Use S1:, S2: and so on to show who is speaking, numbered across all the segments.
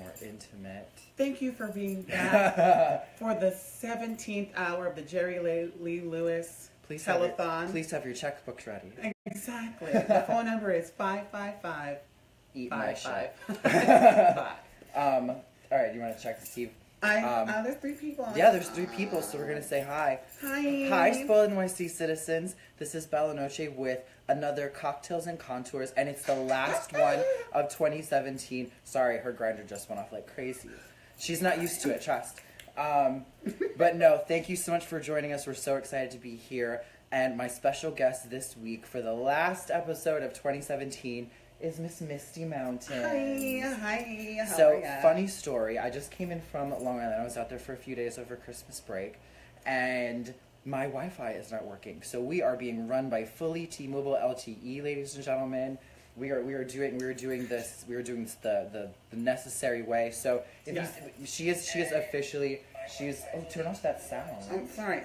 S1: more intimate.
S2: Thank you for being back for the 17th hour of the Jerry Lee Lewis telethon.
S1: Please have your checkbooks ready.
S2: Exactly. The phone number is 555.
S1: Eat my shit. All right, you want to check to see?
S2: There's 3 people.
S1: Yeah, there's 3 people, so we're going to say hi.
S2: Hi.
S1: Hi, Spoiled NYC citizens. This is Bella Noche with another Cocktails and Contours, and it's the last one of 2017. Sorry, her grinder just went off like crazy. She's not used to it, trust. But no, thank you so much for joining us. We're so excited to be here. And my special guest this week for the last episode of 2017 is Miss Misty Mountains.
S2: Hi.
S1: So, funny story. I just came in from Long Island. I was out there for a few days over Christmas break, and my Wi-Fi is not working. So we are being run by fully T-Mobile LTE, ladies and gentlemen. We are doing this the necessary way. So she is officially turn off that sound.
S2: I'm sorry.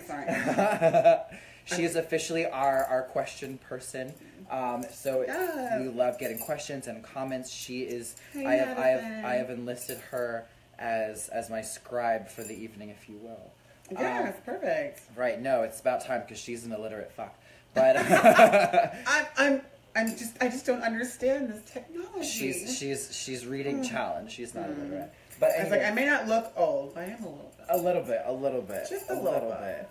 S1: She is officially our question person. We love getting questions and comments. She is. I have enlisted her as my scribe for the evening, if you will.
S2: Yes, perfect.
S1: Right. No, it's about time because she's an illiterate fuck. But
S2: I just don't understand this technology.
S1: She's reading challenge. She's not illiterate. But anyway,
S2: I was like, I may not look old. I am a little bit. Just a little bit.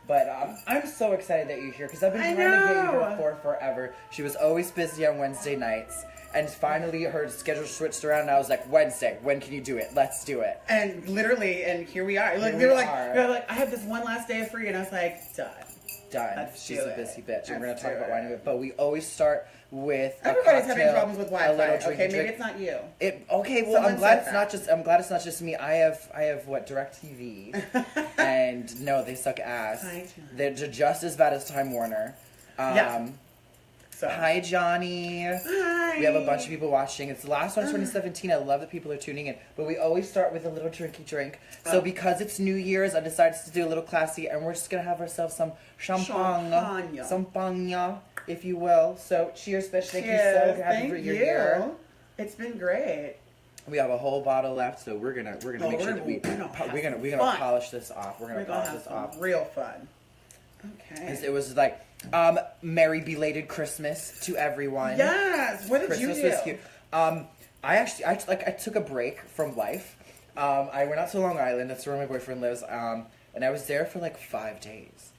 S1: But I'm so excited that you're here because I've been trying to get you here for forever. She was always busy on Wednesday nights. And finally her schedule switched around and I was like, Wednesday, when can you do it? Let's do it.
S2: And literally, and here we are. Like, they were like, I have this one last day of free. And I was like, done.
S1: She's a busy bitch. And we're going to talk about wine in a bit. But we always start with
S2: everybody's
S1: a cocktail,
S2: having problems with Wi-Fi. Okay, maybe it's not you.
S1: I'm glad it's not just me. I have DirecTV. And no, they suck ass. They're just as bad as Time Warner. Hi, Johnny.
S2: Hi.
S1: We have a bunch of people watching. It's the last one of 2017. I love that people are tuning in. But we always start with a little drinky drink. So because it's New Year's, I decided to do a little classy. And we're just going to have ourselves some champagne. Champagne, if you will. So cheers, bitch. Thank you so happy for your year.
S2: It's been great.
S1: We have a whole bottle left, so we're gonna make sure that we're gonna polish this off. We're gonna polish this off.
S2: Real fun. Okay.
S1: It was like Merry belated Christmas to everyone.
S2: Yes. What did you do?
S1: Was cute. I took a break from life. I went out to Long Island. That's where my boyfriend lives. And I was there for like 5 days.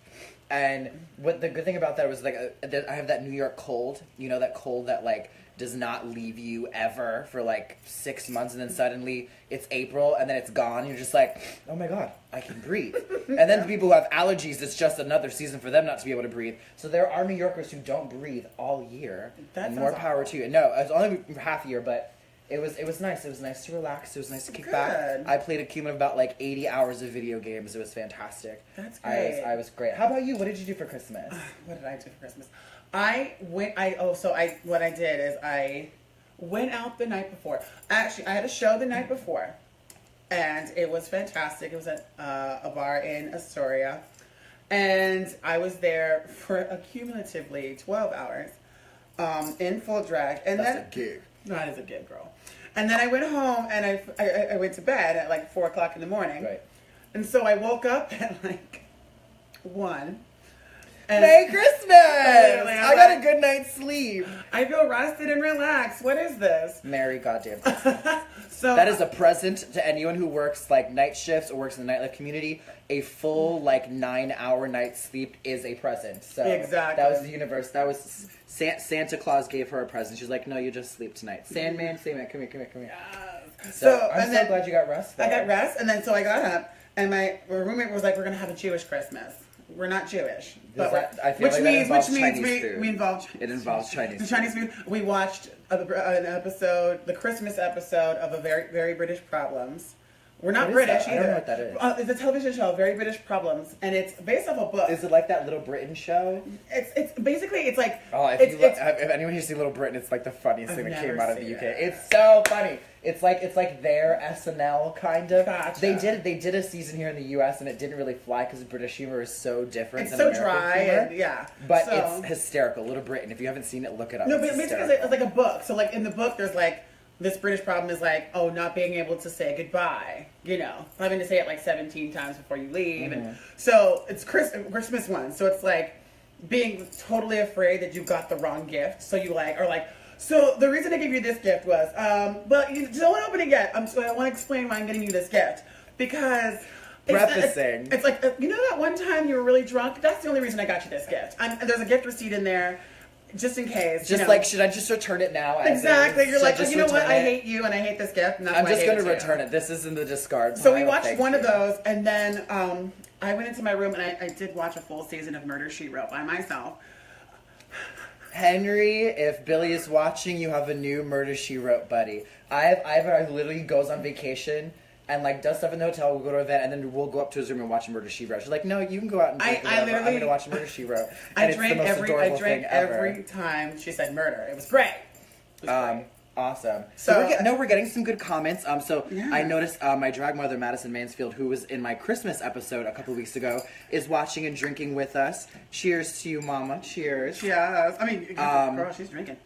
S1: And what the good thing about that was like I have that New York cold. You know, that cold that like does not leave you ever for like 6 months, and then suddenly it's April and then it's gone. You're just like, oh my god, I can breathe. And then the people who have allergies, it's just another season for them not to be able to breathe. So there are New Yorkers who don't breathe all year. And more power to you. No, it was only half a year, but it was nice. It was nice to relax. It was nice to kick back. I played a cumulative about like 80 hours of video games. It was fantastic.
S2: That's great.
S1: I was great. How about you? What did you do for Christmas?
S2: What did I do for Christmas? What I did is I went out the night before. Actually, I had a show the night before, and it was fantastic. It was at a bar in Astoria, and I was there for cumulatively 12 hours in full drag. And
S1: That's a gig.
S2: No, it is a gig, girl. And then I went home, and I went to bed at like 4 o'clock in the morning.
S1: Right.
S2: And so I woke up at like 1. And
S1: Merry Christmas! I got a good night's sleep.
S2: I feel rested and relaxed. What is this?
S1: Merry goddamn Christmas. So that is a present to anyone who works like night shifts or works in the nightlife community. A full like 9-hour night's sleep is a present. So
S2: exactly.
S1: That was the universe. That was Santa Claus gave her a present. She's like, no, you just sleep tonight. Sandman, come here.
S2: Yes.
S1: So I'm so glad you got rest. Though.
S2: I got rest, and then so I got up, and my roommate was like, we're gonna have a Jewish Christmas. We're not Jewish, but which means we involve Chinese.
S1: It involves Chinese.
S2: The Chinese food. We watched an episode, the Christmas episode of a very British Problems. We're not British either.
S1: I don't know what that is.
S2: It's a television show, Very British Problems, and it's based off a book.
S1: Is it like that Little Britain show?
S2: It's basically it's like.
S1: Oh, if anyone who's seen Little Britain, it's like the funniest thing that came out of the UK. It's so funny. It's like their SNL kind of.
S2: Gotcha.
S1: They did a season here in the US and it didn't really fly because British humor is so different.
S2: It's
S1: than
S2: so
S1: American
S2: dry
S1: humor.
S2: and yeah.
S1: But it's hysterical. Little Britain. If you haven't seen it, look it up.
S2: No, but basically it's like a book. So like in the book, there's like this British problem is like, oh, not being able to say goodbye, having to say it like 17 times before you leave. And so it's Christmas one. So it's like being totally afraid that you got the wrong gift. So you so the reason I gave you this gift was, well, you don't open it yet. So I want to explain why I'm getting you this gift. Because it's like, that one time you were really drunk? That's the only reason I got you this gift. There's a gift receipt in there. Just in case.
S1: Should I just return it now?
S2: Exactly. You're like, you know what? I hate you and I hate this gift. And that's
S1: I'm just going to return it. This is in the discard pile.
S2: So we watched one of those, and then I went into my room and I did watch a full season of Murder, She Wrote by myself.
S1: Henry, if Billy is watching, you have a new Murder, She Wrote buddy. I literally goes on vacation and does stuff in the hotel. We'll go to an event, and then we'll go up to his room and watch Murder, She Wrote. She's like, no, you can go out and drink. I'm going to watch Murder, She Wrote. And
S2: I drank every time she said murder. It was great.
S1: Awesome. So we're getting some good comments. I noticed my drag mother, Madison Mansfield, who was in my Christmas episode a couple weeks ago, is watching and drinking with us. Cheers to you, Mama. Cheers.
S2: Yes. I mean, girl, she's drinking.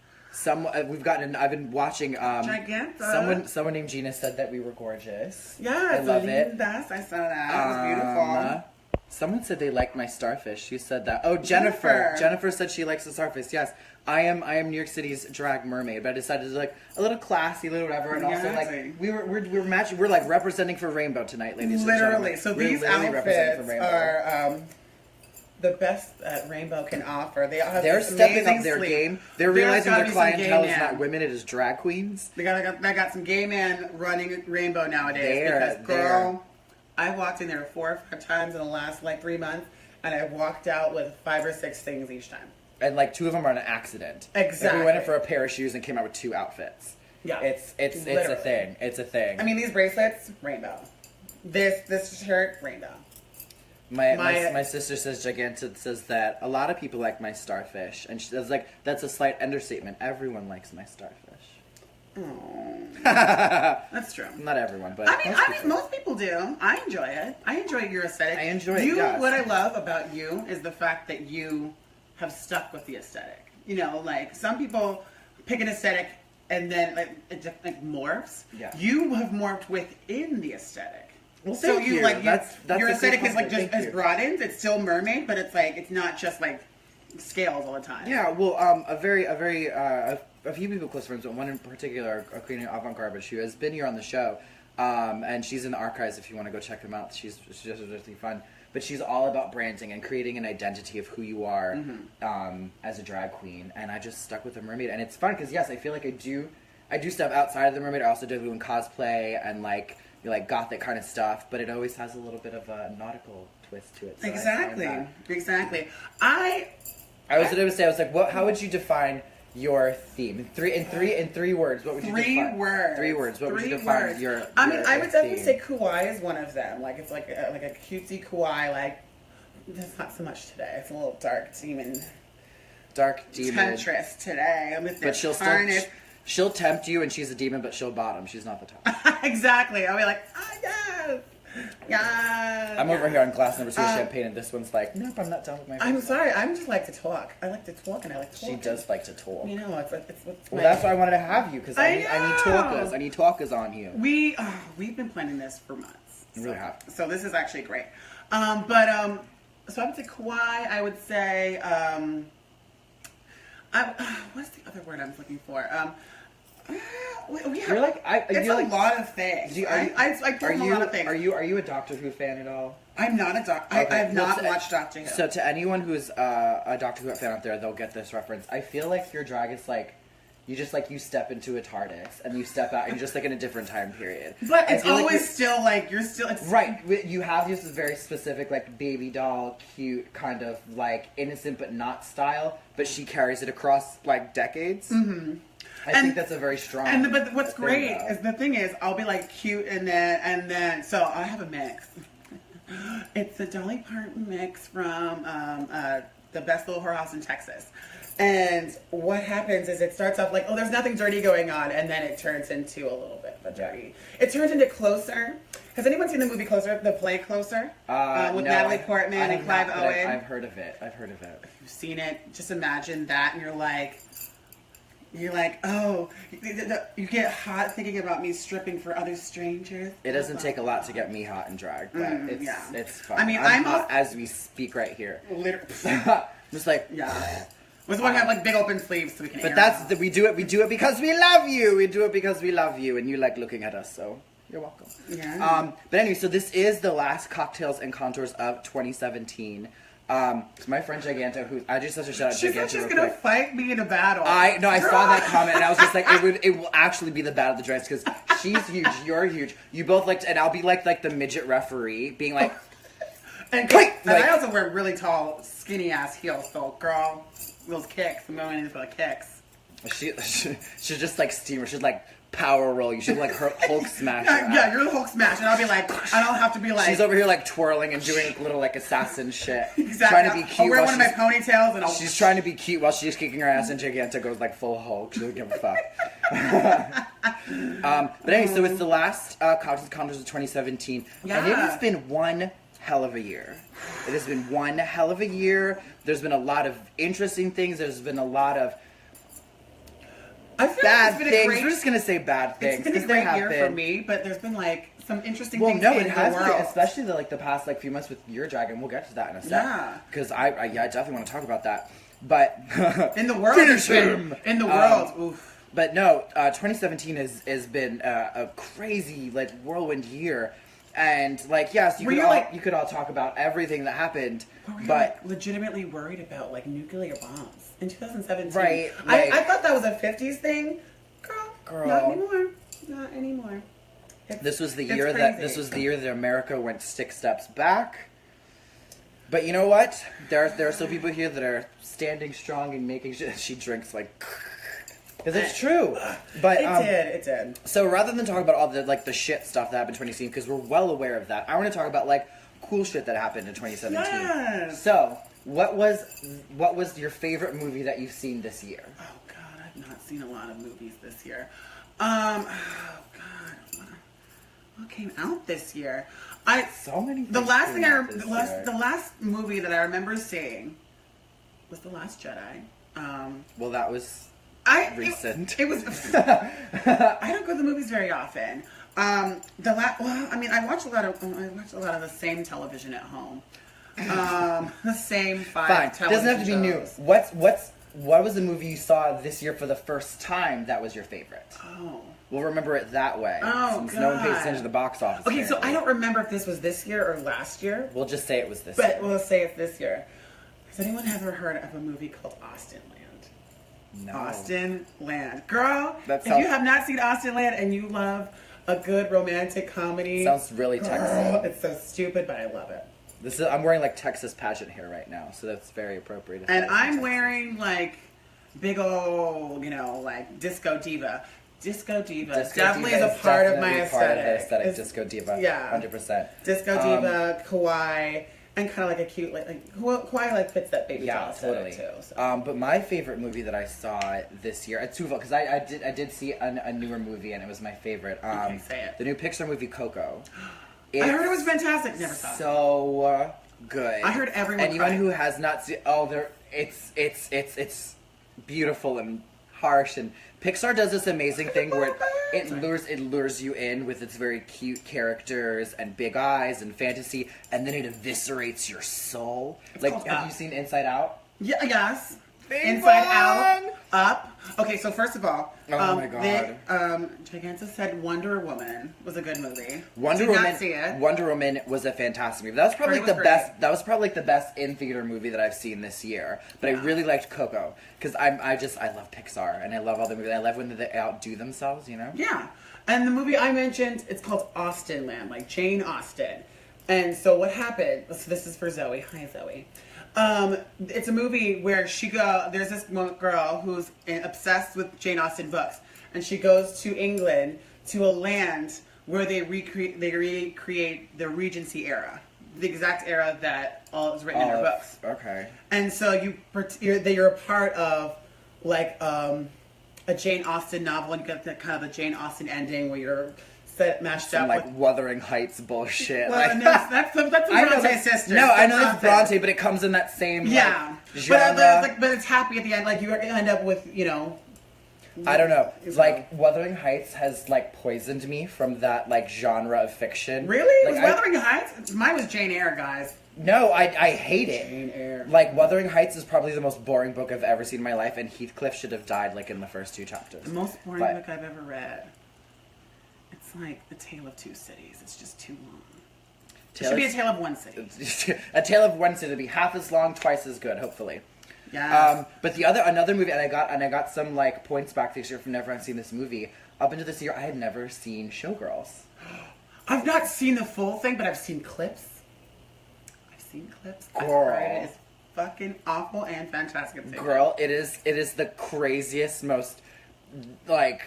S1: I've been watching,
S2: Giganta.
S1: someone named Gina said that we were gorgeous.
S2: Yeah,
S1: I love it.
S2: I saw that. It was beautiful.
S1: Someone said they liked my starfish. She said that. Oh, Jennifer. Jennifer said she likes the starfish. Yes. I am New York City's drag mermaid, but I decided to a little classy, a little whatever, and also we're matching, we're representing for Rainbow tonight, ladies and gentlemen.
S2: Literally. So these outfits are the best that Rainbow can offer. They're
S1: stepping up their game. They're realizing their clientele is not women; it is drag queens.
S2: They got some gay men running Rainbow nowadays. Girl, I walked in there 4 or 5 times in the last 3 months, and I walked out with 5 or 6 things each time.
S1: And 2 of them are an accident.
S2: Exactly.
S1: We went in for a pair of shoes and came out with 2 outfits. Yeah. It's a thing. It's a thing.
S2: I mean, these bracelets, Rainbow. This shirt, Rainbow.
S1: My sister says Giganta says that a lot of people like my starfish, and she says that's a slight understatement. Everyone likes my starfish.
S2: Oh, that's true.
S1: Not everyone, but
S2: I mean, most people do. I enjoy it. I enjoy your aesthetic.
S1: I enjoy it. Yes.
S2: What I love about you is the fact that you have stuck with the aesthetic. Some people pick an aesthetic and then it just morphs. Yeah. You have morphed within the aesthetic.
S1: Well, so that's
S2: your aesthetic is just as broadened. It's still mermaid, but it's not just scales all the time.
S1: Yeah. Well, a few people close friends, but one in particular, a queen of avant-garde, who has been here on the show, and she's in the archives if you want to go check them out. She's just really fun. But she's all about branding and creating an identity of who you are as a drag queen. And I just stuck with the mermaid, and it's fun because yes, I feel like I do stuff outside of the mermaid. I also do doing cosplay and gothic kind of stuff, but it always has a little bit of a nautical twist to it. So
S2: exactly.
S1: I was going to say, I was like, how would you define your theme in three words? What would you define?
S2: 3 words.
S1: What would you define your?
S2: I would definitely say kawaii is one of them. It's like a cutesy kawaii. That's not so much today. It's a little dark demon. Temptress today.
S1: But she'll tempt you, and she's a demon, but she'll bottom. She's not the top.
S2: Exactly. I'll be like, yes. Yeah.
S1: I'm over here on glass number 2 champagne, and this one's like, nope, I'm not done with my.
S2: I'm sorry. I just like to talk. I like to talk, and I like to talk.
S1: She does like to talk.
S2: It's
S1: well, that's why I wanted to have you, because I need talkers. I need talkers on here.
S2: We've been planning this for months.
S1: We really have.
S2: So this is actually great. So I would say kawaii. I would say what's the other word I'm looking for? It's a lot of things. I do a lot of things.
S1: Are you a Doctor Who fan at all?
S2: I'm not a Doctor. Okay. I have not watched Doctor Who.
S1: So to anyone who's a Doctor Who fan out there, they'll get this reference. I feel like your drag is you step into a TARDIS and you step out and you're just in a different time period.
S2: But it's always still you're still
S1: right. You have this very specific baby doll, cute kind of innocent but not style, but she carries it across decades. Mm-hmm. I think that's a very strong.
S2: But what's great is the thing is I'll be cute and then so I have a mix. It's the Dolly Parton mix from the Best Little Whorehouse in Texas. And what happens is it starts off there's nothing dirty going on, and then it turns into a little bit of a dirty. It turns into Closer. Has anyone seen the movie Closer, the play Closer? With Natalie Portman and Clive Owen?
S1: I've heard of it.
S2: If you've seen it, just imagine that, and you're like, You're like, oh, you get hot thinking about me stripping for other strangers.
S1: It doesn't take a lot to get me hot and drag, but it's fun.
S2: I mean,
S1: I'm hot as we speak right here.
S2: Literally.
S1: Just like,
S2: yeah. We're supposed to have like big open sleeves so we can.
S1: But that's we do it because we love you. We do it because we love you, and you like looking at us. So you're welcome.
S2: Yeah.
S1: But anyway, so this is the last Cocktails and Contours of 2017. So my friend Giganta, who I just such a shout out to
S2: She's
S1: Giganta.
S2: She's gonna fight me in a battle.
S1: I saw that comment and I was just like, it will actually be the battle of the dress because she's huge, you're huge, you both like, and I'll be like the midget referee, being like,
S2: and I also wear really tall, skinny ass heels. So girl, those kicks, I'm going in for the kicks.
S1: She's just like steamer. She's like power roll. You should like her Hulk smash.
S2: Yeah, you're the Hulk smash, and I'll be like, I don't have to be like.
S1: She's over here like twirling and doing little like assassin shit.
S2: Exactly.
S1: Trying to be cute.
S2: I'll wear one of my ponytails, and
S1: she's trying to be cute while she's kicking her ass, and Giganta goes like full Hulk. She doesn't give a fuck. But anyway, so it's the last Cocktails and Contours of 2017, and it has been one hell of a year. It has been one hell of a year. There's been a lot of interesting things. There's been a lot of bad things. We're just gonna say bad things.
S2: It's been a great year for me, but there's been like some interesting things
S1: no,
S2: in
S1: it has
S2: the world.
S1: been, especially the past like few months with your drag, and we'll get to that in a sec.
S2: Yeah,
S1: because I definitely want to talk about that. But
S2: in the world,
S1: finish him
S2: in the world. Oof.
S1: But no, 2017 has been a crazy like whirlwind year. And like yes, you could all talk about everything that happened,
S2: but
S1: like,
S2: legitimately worried about like nuclear bombs in 2017.
S1: Right?
S2: I thought that was a 50s thing, girl. Not anymore.
S1: This was the year that America went 6 steps back. But you know what? There are still people here that are standing strong and making sure she drinks like. Because it's true. But
S2: it did.
S1: So rather than talk about all the shit stuff that happened in 2016, because we're well aware of that, I want to talk about like cool shit that happened in 2017.
S2: Yes.
S1: So what was your favorite movie that you've seen this year?
S2: Oh God, I've not seen a lot of movies this year. Oh God, what came out this year?
S1: So many.
S2: The last movie that I remember seeing was The Last Jedi.
S1: Well, that was. Recent.
S2: It was. I don't go to the movies very often. I watch a lot of the same television at home. The same 5 television
S1: doesn't have to be
S2: shows.
S1: new. What was the movie you saw this year for the first time that was your favorite?
S2: Oh.
S1: We'll remember it that way.
S2: Oh,
S1: since
S2: God.
S1: no one pays attention to the box office.
S2: Okay,
S1: apparently.
S2: so I don't remember if this was this year or last year.
S1: We'll just say it was this year.
S2: But we'll say it's this year. Has anyone ever heard of a movie called Austin Land?
S1: No.
S2: Austin Land. Girl, if you have not seen Austin Land and you love a good romantic comedy.
S1: Sounds really Texas.
S2: It's so stupid, but I love it.
S1: I'm wearing like Texas pageant hair right now, so that's very appropriate.
S2: And I'm wearing like big old, like Disco Diva. Disco Diva definitely is a part of my aesthetic.
S1: Disco Diva.
S2: Yeah.
S1: 100%.
S2: Disco Diva, Kawaii. And kind of like a cute, Kawaii fits that baby doll aesthetic too. So.
S1: But my favorite movie that I saw this year, it's twofold, because I did see a newer movie and it was my favorite.
S2: Okay, say it.
S1: The new Pixar movie Coco.
S2: I heard it was fantastic. Never saw it.
S1: So good.
S2: I heard everyone.
S1: Anyone who has not seen, it's beautiful and harsh, and Pixar does this amazing thing where it lures you in with its very cute characters and big eyes and fantasy, and then it eviscerates your soul. Have you seen Inside Out?
S2: Yeah, yes.
S1: Bing
S2: Inside
S1: bong!
S2: Out, Up. Okay, so first of all,
S1: oh my God,
S2: Giganta said Wonder Woman was a good movie.
S1: Wonder Woman was a fantastic movie. That was probably the best. That was probably the best in theater movie that I've seen this year. But I really liked Coco because I love Pixar and I love all the movies. I love when they outdo themselves.
S2: Yeah, and the movie I mentioned, it's called Austen Land, like Jane Austen. And so what happened? So this is for Zoe. Hi, Zoe. It's a movie where there's this girl who's obsessed with Jane Austen books, and she goes to England to a land where they recreate the Regency era, the exact era that all is written in her books.
S1: Okay.
S2: And so you're a part of like a Jane Austen novel, and you get kind of a Jane Austen ending where you're mashed up
S1: like Wuthering Heights bullshit.
S2: Well, no, that's Bronte's sister.
S1: No, I know that's Bronte, but it comes in that same genre.
S2: But it's happy at the end. Like you end up with
S1: I don't know. Like, Wuthering Heights has, like, poisoned me from that, like, genre of fiction.
S2: Really?
S1: Like,
S2: Was Wuthering Heights? Mine was Jane Eyre, guys.
S1: No, I hate it.
S2: Jane Eyre.
S1: Like, Wuthering Heights is probably the most boring book I've ever seen in my life, and Heathcliff should have died, like, in the first 2 chapters.
S2: The most boring book I've ever read. It's like The Tale of Two Cities. It's just too long. It should be A Tale of One City.
S1: A Tale of One City. It'll be half as long, twice as good, hopefully.
S2: Yes.
S1: But another movie, and I got some, like, points back this year from never having seen this movie. Up until this year, I had never seen Showgirls.
S2: I've not seen the full thing, but I've seen clips.
S1: Girl.
S2: I've heard it is fucking awful and fantastic.
S1: Girl, it is the craziest, most, like,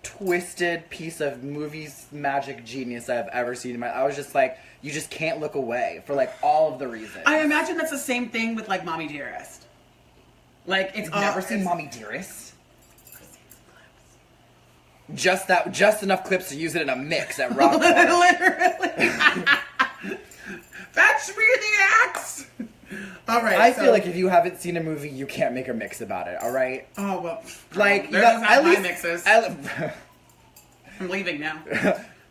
S1: twisted piece of movies magic genius I've ever seen in my life. I was just like, you just can't look away for, like, all of the reasons.
S2: I imagine that's the same thing with, like, Mommy Dearest. Like, it's
S1: You've never seen Mommy Dearest? Just enough clips to use it in a mix at Rock.
S2: Literally. Fetch me the axe! Alright,
S1: I feel like if you haven't seen a movie, you can't make a mix about it, alright?
S2: Oh, well.
S1: Like,
S2: there's not my mixes.
S1: I'm
S2: leaving now.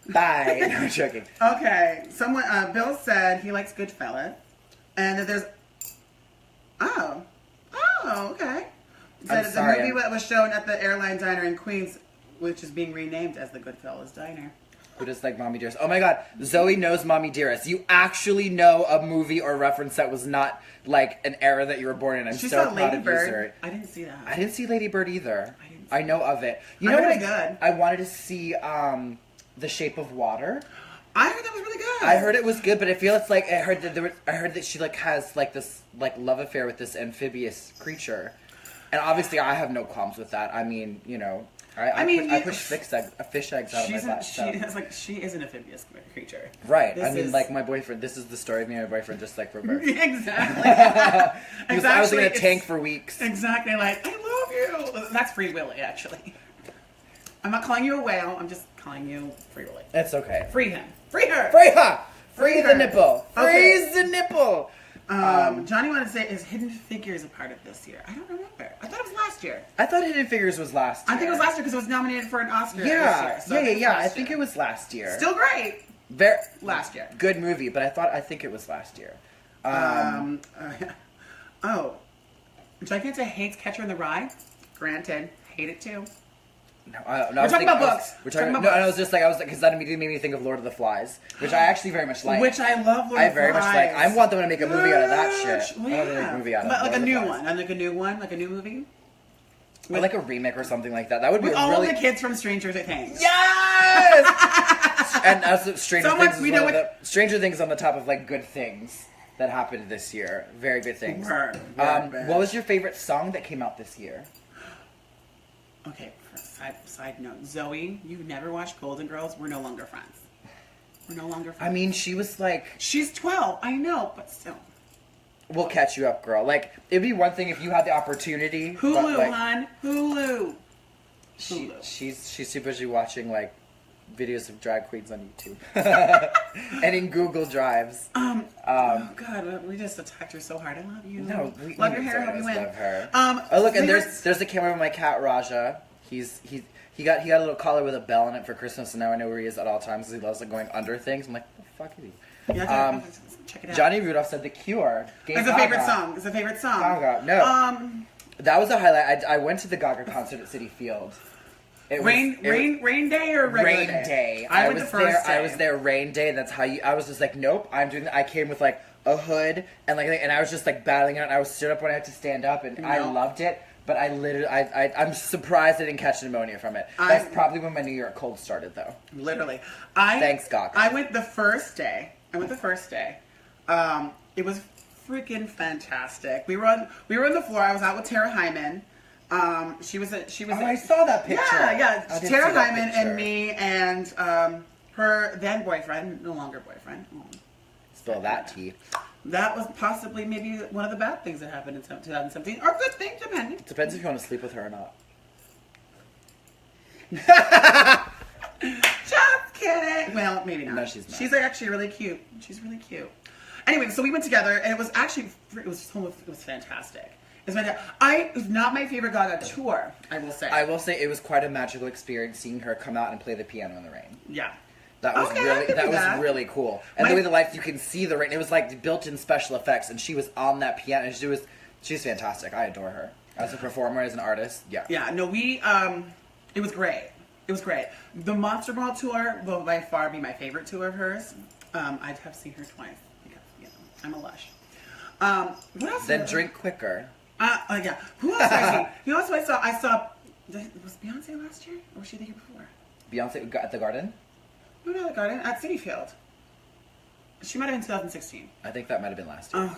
S1: Bye. No, I'm joking.
S2: Okay, Bill said he likes Goodfellas, and that there's... Oh, okay.
S1: I'm sorry.
S2: The movie that was shown at the Airline Diner in Queens, which is being renamed as the Goodfellas Diner.
S1: Who does like Mommy Dearest? Oh my god, Zoe knows Mommy Dearest. You actually know a movie or reference that was not like an era that you were born in. I'm so proud of you, sir.
S2: I didn't see that.
S1: I didn't see Lady Bird either. I know of it. You know
S2: what?
S1: Good. I wanted to see The Shape of Water.
S2: I heard that was really good.
S1: I heard it was good, but I feel it's like I heard that she like has like this like love affair with this amphibious creature, and obviously I have no qualms with that. I mean, you know. I push fish eggs out of my butt.
S2: She is an amphibious creature.
S1: Right. Like my boyfriend. This is the story of me and my boyfriend, just like reverse.
S2: Exactly.
S1: I was in a tank for weeks.
S2: Exactly. Like, I love you. That's Free Willy, actually. I'm not calling you a whale. I'm just calling you Free Willy.
S1: It's okay.
S2: Free him. Free her.
S1: Free her. Free the
S2: her.
S1: nipple.
S2: Okay.
S1: Freeze the nipple.
S2: Johnny wanted to say, is Hidden Figures a part of this year? I don't remember. I thought it was last year.
S1: I thought Hidden Figures was last year.
S2: I think it was last year because it was nominated for an Oscar this year.
S1: I think it was last year.
S2: Still great. Last year.
S1: Good movie, but I think it was last year.
S2: Gigantic hates Catcher in the Rye. Granted, hate it too.
S1: No,
S2: we're talking about books.
S1: I was just like, because that immediately made me think of Lord of the Flies, which I actually very much like.
S2: Which I love. Lord of the Flies. I very much like.
S1: I want them to make a movie out of that shit.
S2: Well, yeah.
S1: I want them to make a movie out of
S2: like a new one. Like a new one, like a new movie.
S1: Or like a remake or something like that. That would be
S2: with all the kids from Stranger Things.
S1: Yes. And also Stranger Things on the top of like good things that happened this year. Very good things. What was your favorite song that came out this year?
S2: Okay. Side note, Zoe, you never watched Golden Girls. We're no longer friends. I
S1: mean, she was like...
S2: She's 12, I know, but still.
S1: We'll catch you up, girl. Like, it'd be one thing if you had the opportunity.
S2: Hulu, hon. Hulu.
S1: She's too busy watching, like, videos of drag queens on YouTube. And in Google Drives.
S2: Oh, God, we just attacked her so hard. I love you.
S1: No,
S2: love your hair, hope you win.
S1: Love her. Oh, look, and there's the camera of my cat, Raja. He got a little collar with a bell on it for Christmas, and now I know where he is at all times because he loves like going under things. I'm like, what the fuck is he?
S2: Yeah, check it out.
S1: Johnny Rudolph said The Cure.
S2: It's a favorite song.
S1: Gaga. No. That was a highlight. I went to the Gaga concert at Citi Field.
S2: Rain day or regular
S1: rain day? I went the first day. I was there rain day. That's how I was just like, nope. I'm doing that. I came with like a hood and I was just like battling it. And I was stood up when I had to stand up, and I loved it. But I'm surprised I didn't catch pneumonia from it. That's probably when my New York cold started, though.
S2: Literally.
S1: Thanks, Gaga.
S2: I went the first day. It was freaking fantastic. We were on the floor. I was out with Tara Hyman. She was.
S1: I saw that picture.
S2: Yeah. Tara Hyman and me and her then boyfriend, no longer boyfriend.
S1: Spill that tea.
S2: That was possibly maybe one of the bad things that happened in 2017, or good thing, depending.
S1: It depends if you want to sleep with her or not.
S2: Just kidding. Well, maybe not.
S1: No, she's not.
S2: She's actually really cute. Anyway, so we went together, and it was fantastic. It's fantastic. It's not my favorite Gaga tour, I will say.
S1: I will say it was quite a magical experience seeing her come out and play the piano in the rain.
S2: Yeah.
S1: That was really cool. And the way the lights, you can see the rain. It was like built-in special effects, and she was on that piano. And she's fantastic. I adore her as a performer, as an artist. Yeah.
S2: Yeah. No, it was great. It was great. The Monster Ball tour will by far be my favorite tour of hers. I'd have seen her twice because I'm a lush. What else?
S1: Then drink quicker.
S2: Yeah. Who else did I see? You know what I saw? Was Beyonce last year, or was she the year before?
S1: Beyonce at the Garden?
S2: No, not the Garden. At Citi Field. She might have been 2016.
S1: I think that might have been last year.
S2: Oh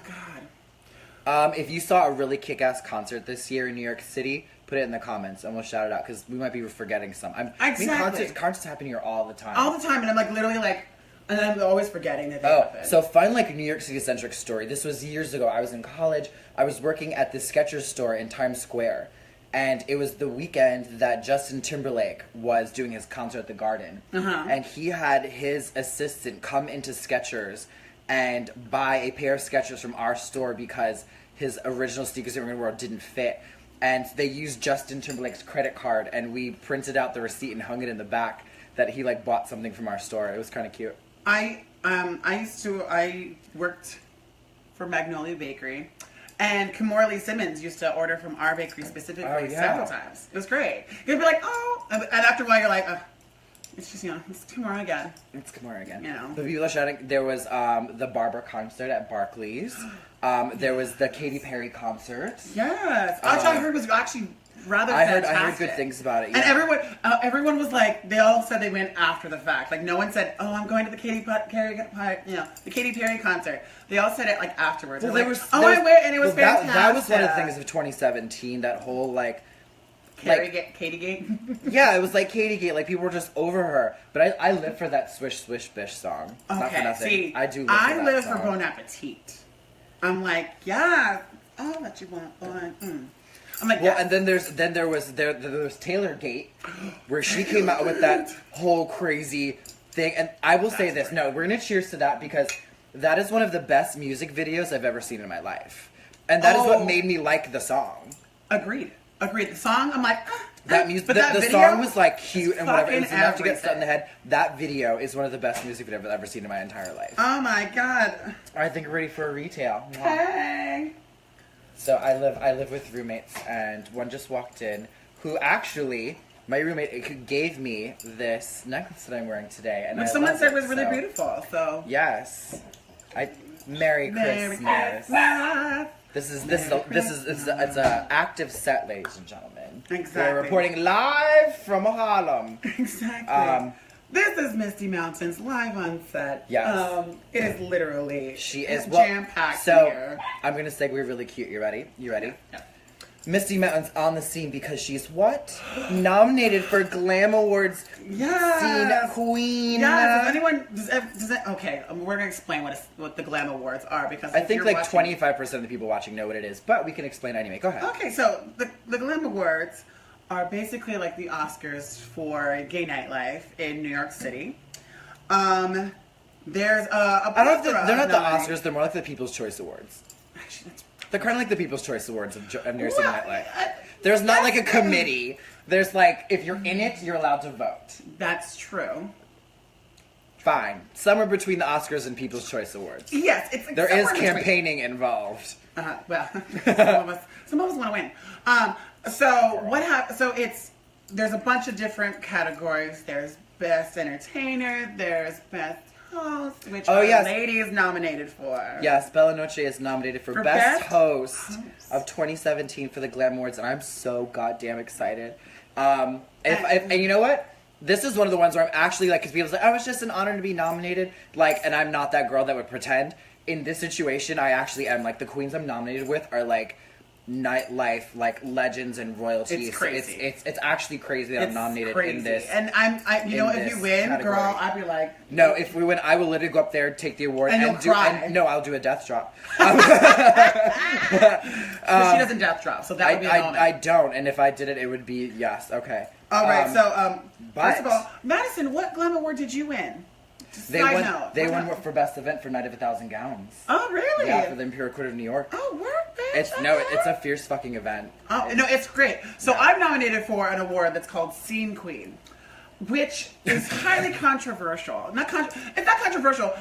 S2: God.
S1: If you saw a really kick-ass concert this year in New York City, put it in the comments and we'll shout it out because we might be forgetting some. Concerts happen here all the time.
S2: All the time, and I'm like literally like, and I'm always forgetting that they happen.
S1: So fun like New York City centric story. This was years ago. I was in college. I was working at the Skechers store in Times Square. And it was the weekend that Justin Timberlake was doing his concert at the Garden. And he had his assistant come into Skechers and buy a pair of Skechers from our store because his original sneakers that were in the world didn't fit. And they used Justin Timberlake's credit card, and we printed out the receipt and hung it in the back that he like bought something from our store. It was kind of cute.
S2: I worked for Magnolia Bakery. And Kimora Lee Simmons used to order from our bakery specifically several times. It was great. You'd be like, oh, and after a while you're like, it's just, it's Kimora again.
S1: It's Kimora again.
S2: You know.
S1: The people are shouting. There was the Barbara concert at Barclays. There was the Katy Perry concert.
S2: Yes. Which I heard was actually rather fantastic.
S1: I heard good things about it. Yeah.
S2: And everyone was like, they all said they went after the fact. Like no one said, oh, I'm going to the Katy Perry concert. They all said it like afterwards. Well, and it was fantastic.
S1: That was one of the things of 2017. That whole like.
S2: Katy Gate?
S1: Yeah, it was like Katy Gate. Like people were just over her. But I live for that Swish Swish Bish song.
S2: Okay,
S1: not for nothing.
S2: See,
S1: I do. Live
S2: for Bon Appetit. I'm like, yeah, all that you want. I'm like,
S1: well, and then there was Taylor Gate, where she came out with that whole crazy thing. And I will say this: no, we're gonna cheers to that because that is one of the best music videos I've ever seen in my life, and that is what made me like the song.
S2: Agreed. The song, I'm like,
S1: that music. The song was like cute and whatever. It was enough to get stuck in the head. That video is one of the best music videos I've ever seen in my entire life.
S2: Oh my god!
S1: I think we're ready for a retail.
S2: Hey.
S1: So I live with roommates, and one just walked in, who actually, my roommate gave me this necklace that I'm wearing today, and
S2: someone said was really beautiful. So
S1: yes, Merry Christmas. This is it's a active set, ladies and gentlemen.
S2: Exactly.
S1: We're reporting live from Harlem.
S2: Exactly. This is Misty Mountains live on set.
S1: Yes.
S2: It is literally
S1: jam-packed here. I'm going to segue really cute. You ready?
S2: Yeah.
S1: Misty Mountains on the scene because she's what? Nominated for Glam Awards Scene Queen.
S2: Yeah, okay, we're going to explain what the Glam Awards are because
S1: I think like 25% of the people watching know what it is, but we can explain anyway. Go ahead.
S2: Okay, so the Glam Awards are basically like the Oscars for gay nightlife in New York City. There's a
S1: I don't think they're not the Oscars, they're more like the People's Choice Awards.
S2: Actually,
S1: they're kind of like the People's Choice Awards of New York City nightlife. There's not like a committee. There's like, if you're in it, you're allowed to vote.
S2: That's true.
S1: Fine. Somewhere between the Oscars and People's Choice Awards.
S2: Yes, it's like
S1: there is campaigning involved.
S2: Well, some of us want to win. What happened? So there's a bunch of different categories. There's Best Entertainer. There's Best Host, which Lady is nominated for.
S1: Yes, Bella Noche is nominated for Best Host of 2017 for the Glam Awards, and I'm so goddamn excited. And you know what? This is one of the ones where I'm actually like, because people say, oh, it's just an honor to be nominated. Like, and I'm not that girl that would pretend. In this situation, I actually am. Like, the queens I'm nominated with are like nightlife, like legends and royalties.
S2: It's crazy.
S1: It's actually crazy that I'm nominated in this.
S2: And if you win, category. Girl, I'd be like,
S1: no. If we win, I will literally go up there, take the award,
S2: and cry.
S1: And I'll do a death drop.
S2: But she doesn't death drop, so that would be an honor.
S1: I don't, and if I did it, it would be yes. Okay.
S2: All right. So first of all, Madison, what Glam Award did you win?
S1: They
S2: Side
S1: won.
S2: note,
S1: They
S2: why
S1: won
S2: not?
S1: for best event for Night of a Thousand Gowns.
S2: Oh, really?
S1: Yeah, for the Imperial Court of New York.
S2: Oh, work, bitch.
S1: It's a fierce fucking event.
S2: Oh, no, it's great. So I'm nominated for an award that's called Scene Queen, which is highly controversial. It's not controversial.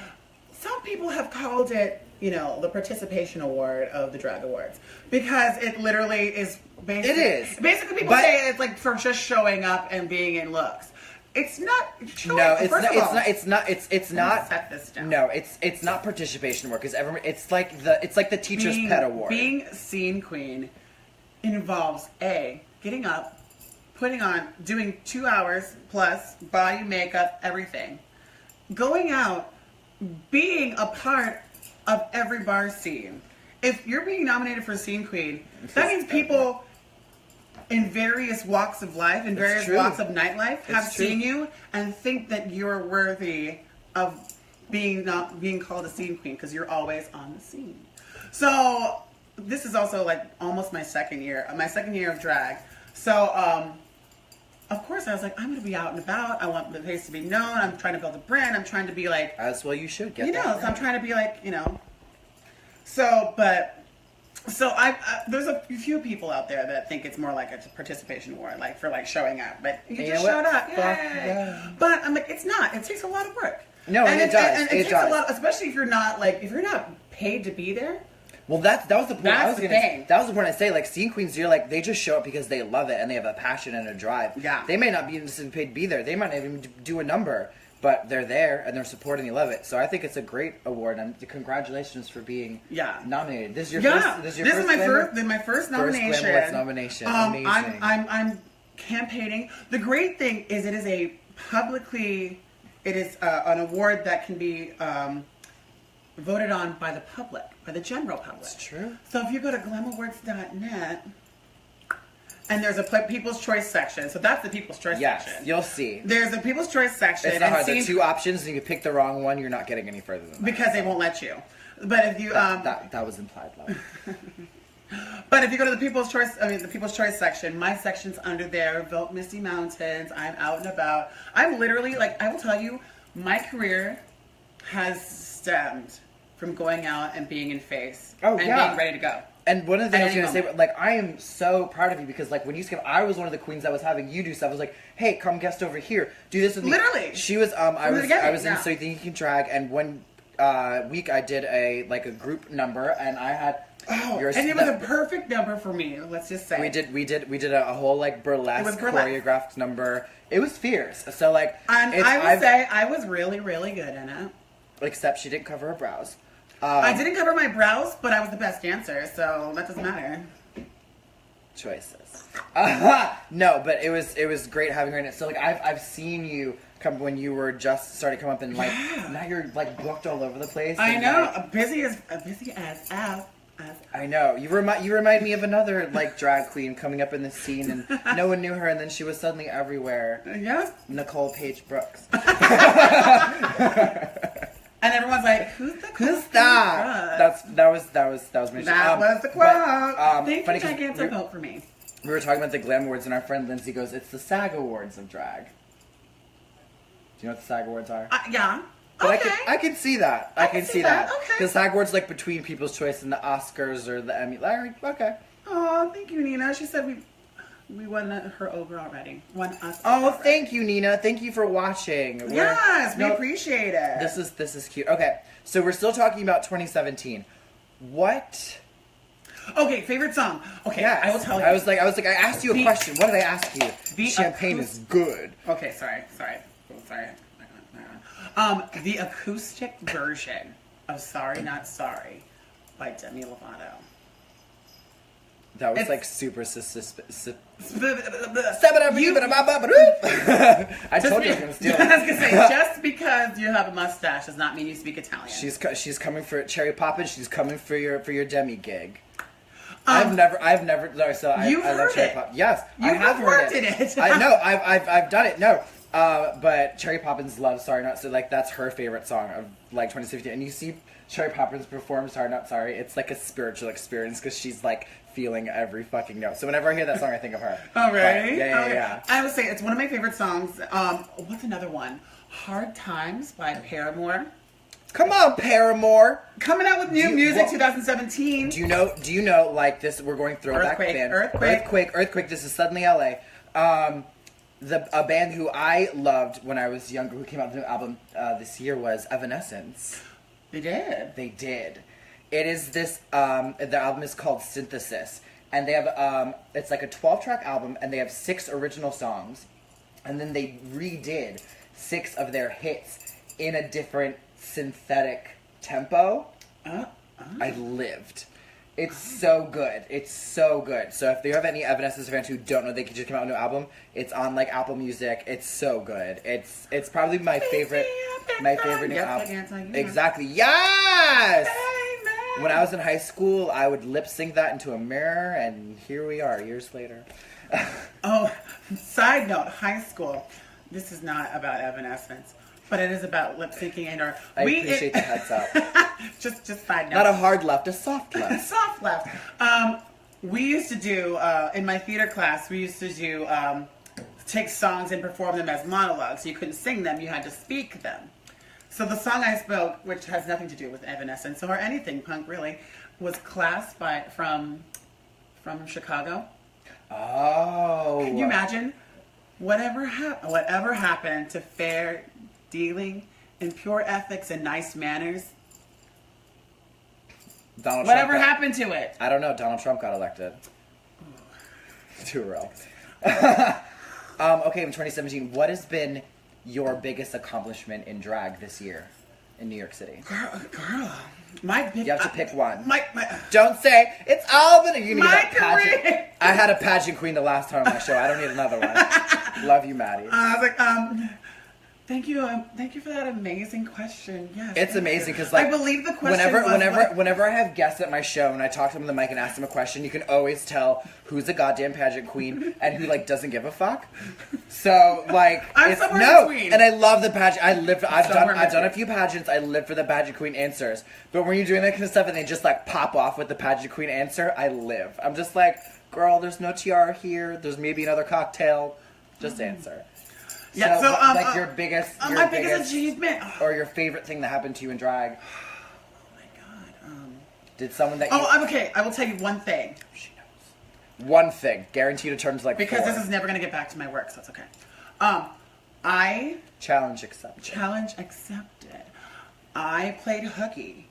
S2: Some people have called it, the participation award of the drag awards because it literally is basically.
S1: It is.
S2: Basically, people say it's like for just showing up and being in looks. It's not.
S1: No, it's not. It's not.
S2: Set this down.
S1: No, it's not participation award because it's like the teacher's pet award.
S2: Being scene queen involves getting up, doing 2 hours plus body, makeup, everything, going out, being a part of every bar scene. If you're being nominated for scene queen, that means people in various walks of life, in various walks of nightlife, have seen you and think that you're worthy of being called a scene queen because you're always on the scene. So this is also like almost my second year of drag. So of course I was like, I'm going to be out and about. I want the place to be known. I'm trying to build a brand. I'm trying to be like,
S1: as well you should get
S2: so I'm trying to be like, So there's a few people out there that think it's more like a participation award, like for like showing up, but you just showed up, yeah. But I'm like, it's not. It takes a lot of work.
S1: No, and it does.
S2: And it takes a lot, especially if you're not paid to be there.
S1: Well, that was the point.
S2: That's the thing.
S1: That was the point I say. Like scene queens, you're like they just show up because they love it and they have a passion and a drive.
S2: Yeah.
S1: They may not be paid to be there. They might not even do a number. But they're there and they're supporting. They love it. So I think it's a great award. And congratulations for being nominated. This is your first. This is
S2: my first nomination.
S1: First Glamorous nomination. Amazing.
S2: I'm campaigning. The great thing is it is an award that can be voted on by the public, by the general public.
S1: It's true.
S2: So if you go to glamourwords.net. And there's a People's Choice section. So that's the People's Choice section.
S1: Yes, you'll see.
S2: There's a People's Choice section.
S1: It's not hard. There are two options, and if you pick the wrong one, you're not getting any further than that.
S2: Because they won't let you. But if you...
S1: That was implied, love.
S2: But if you go to the People's Choice section, my section's under there. Vote Misty Mountains. I'm out and about. I'm literally, I will tell you, my career has stemmed from going out and being in face. And being ready to go.
S1: And one of the things I was going to say, I am so proud of you because, when you came, I was one of the queens that was having you do stuff. I was like, hey, come guest over here. Do this with me.
S2: Literally.
S1: She was, I was in So You Think You Can Drag, and one week I did a group number, and I had...
S2: and it was a perfect number for me, let's just say.
S1: We did a whole, burlesque choreographed number. It was fierce. So,
S2: I would say I was really, really good in it.
S1: Except she didn't cover her brows.
S2: I didn't cover my brows, but I was the best dancer, so that doesn't matter.
S1: Choices. No, but it was great having her in it. So I've seen you come when you were just starting to come up and now you're booked all over the place.
S2: I know, busy as F.
S1: I know. You remind me of another drag queen coming up in the scene and no one knew her and then she was suddenly everywhere.
S2: Yeah.
S1: Nicole Paige Brooks.
S2: And everyone's like, "Who's
S1: that?" That was my show.
S2: That was the quote. Thank you, gigantic, to vote for me.
S1: We were talking about the Glam Awards, and our friend Lindsay goes, "It's the SAG Awards of drag." Do you know what the SAG Awards are?
S2: Yeah.
S1: But okay. I can see that. I can see that.
S2: Okay.
S1: Because SAG Awards between People's Choice and the Oscars or the Emmy. Okay.
S2: Oh, thank you, Nina. She said we won her over already. Won us.
S1: Oh, well, thank you, Nina. Thank you for watching.
S2: Yes, we appreciate it.
S1: This is cute. Okay, so we're still talking about 2017. What?
S2: Okay, favorite song. Okay,
S1: yes.
S2: I will tell you.
S1: I was like, I asked you a question. What did I ask you? Champagne is good.
S2: Okay, sorry. The acoustic version of "Sorry Not Sorry" by Demi Lovato.
S1: That was super I told you I was going to steal it.
S2: I was going to say, just because you have a mustache does not mean you speak Italian.
S1: She's coming for Cherry Poppin'. She's coming for your Demi gig. I've never. No, so
S2: you've
S1: I
S2: heard
S1: love Cherry
S2: it.
S1: Poppin'. Yes,
S2: you
S1: I have
S2: worked
S1: heard
S2: it.
S1: I know. I've done it. No. But Cherry Poppins loves Sorry Not So that's her favorite song of 2016. And you see Cherry Poppins perform Sorry Not Sorry, it's a spiritual experience because she's feeling every fucking note. So whenever I hear that song, I think of her.
S2: Oh, really?
S1: Yeah.
S2: I would say it's one of my favorite songs. What's another one? Hard Times by Paramore.
S1: Come on, Paramore.
S2: Coming out with new music, 2017.
S1: Do you know, like this, we're going throwback band. Earthquake, this is Suddenly LA. A band who I loved when I was younger, who came out with a new album this year, was Evanescence.
S2: They did.
S1: They did. It is this, the album is called Synthesis. And they have, it's like a 12-track album, and they have 6 original songs. And then they redid 6 of their hits in a different synthetic tempo. I lived. It's so good. It's so good. So if you have any Evanescence fans who don't know they just came out with a new album, it's on like Apple Music. It's so good. It's probably my favorite new album. Exactly. Yes. When I was in high school, I would lip sync that into a mirror, and here we are years later.
S2: Oh, side note, high school. This is not about Evanescence, but it is about lip syncing and our.
S1: I appreciate the heads up.
S2: just side note.
S1: Not a hard left, a soft left.
S2: Soft left. We used to do in my theater class. We used to do take songs and perform them as monologues. You couldn't sing them; you had to speak them. So the song I spoke, which has nothing to do with Evanescence or anything punk really, was Class from Chicago.
S1: Oh.
S2: Can you imagine? Whatever happened to fair dealing and pure ethics and nice manners? Whatever happened to it?
S1: I don't know. Donald Trump got elected. Too real. Okay, in 2017, what has been your biggest accomplishment in drag this year in New York City?
S2: Girl,
S1: you have to pick one.
S2: My
S1: Don't say it's all been. You need
S2: my
S1: a pageant. I had a pageant queen the last time on my show. I don't need another one. Love you, Maddie.
S2: I was like, thank you for that amazing question. Yes,
S1: it's amazing because like
S2: I believe the question.
S1: Whenever I have guests at my show and I talk to them on the mic and ask them a question, you can always tell who's a goddamn pageant queen and who like doesn't give a fuck. So like
S2: I'm somewhere between.
S1: And I love the pageant. I've done a few pageants. I live for the pageant queen answers. But when you're doing that kind of stuff and they just like pop off with the pageant queen answer, I live. I'm just like, girl, there's no tiara here. There's maybe another cocktail. Just answer.
S2: Yeah, so
S1: like your biggest
S2: achievement,
S1: or your favorite thing that happened to you in drag.
S2: Oh my god.
S1: Did someone that?
S2: I'm okay. I will tell you one thing.
S1: She knows. One thing, guaranteed to turn to like.
S2: Because
S1: 4.
S2: this is never gonna get back to my work, so it's okay. I
S1: challenge accepted.
S2: Challenge accepted. I played hooky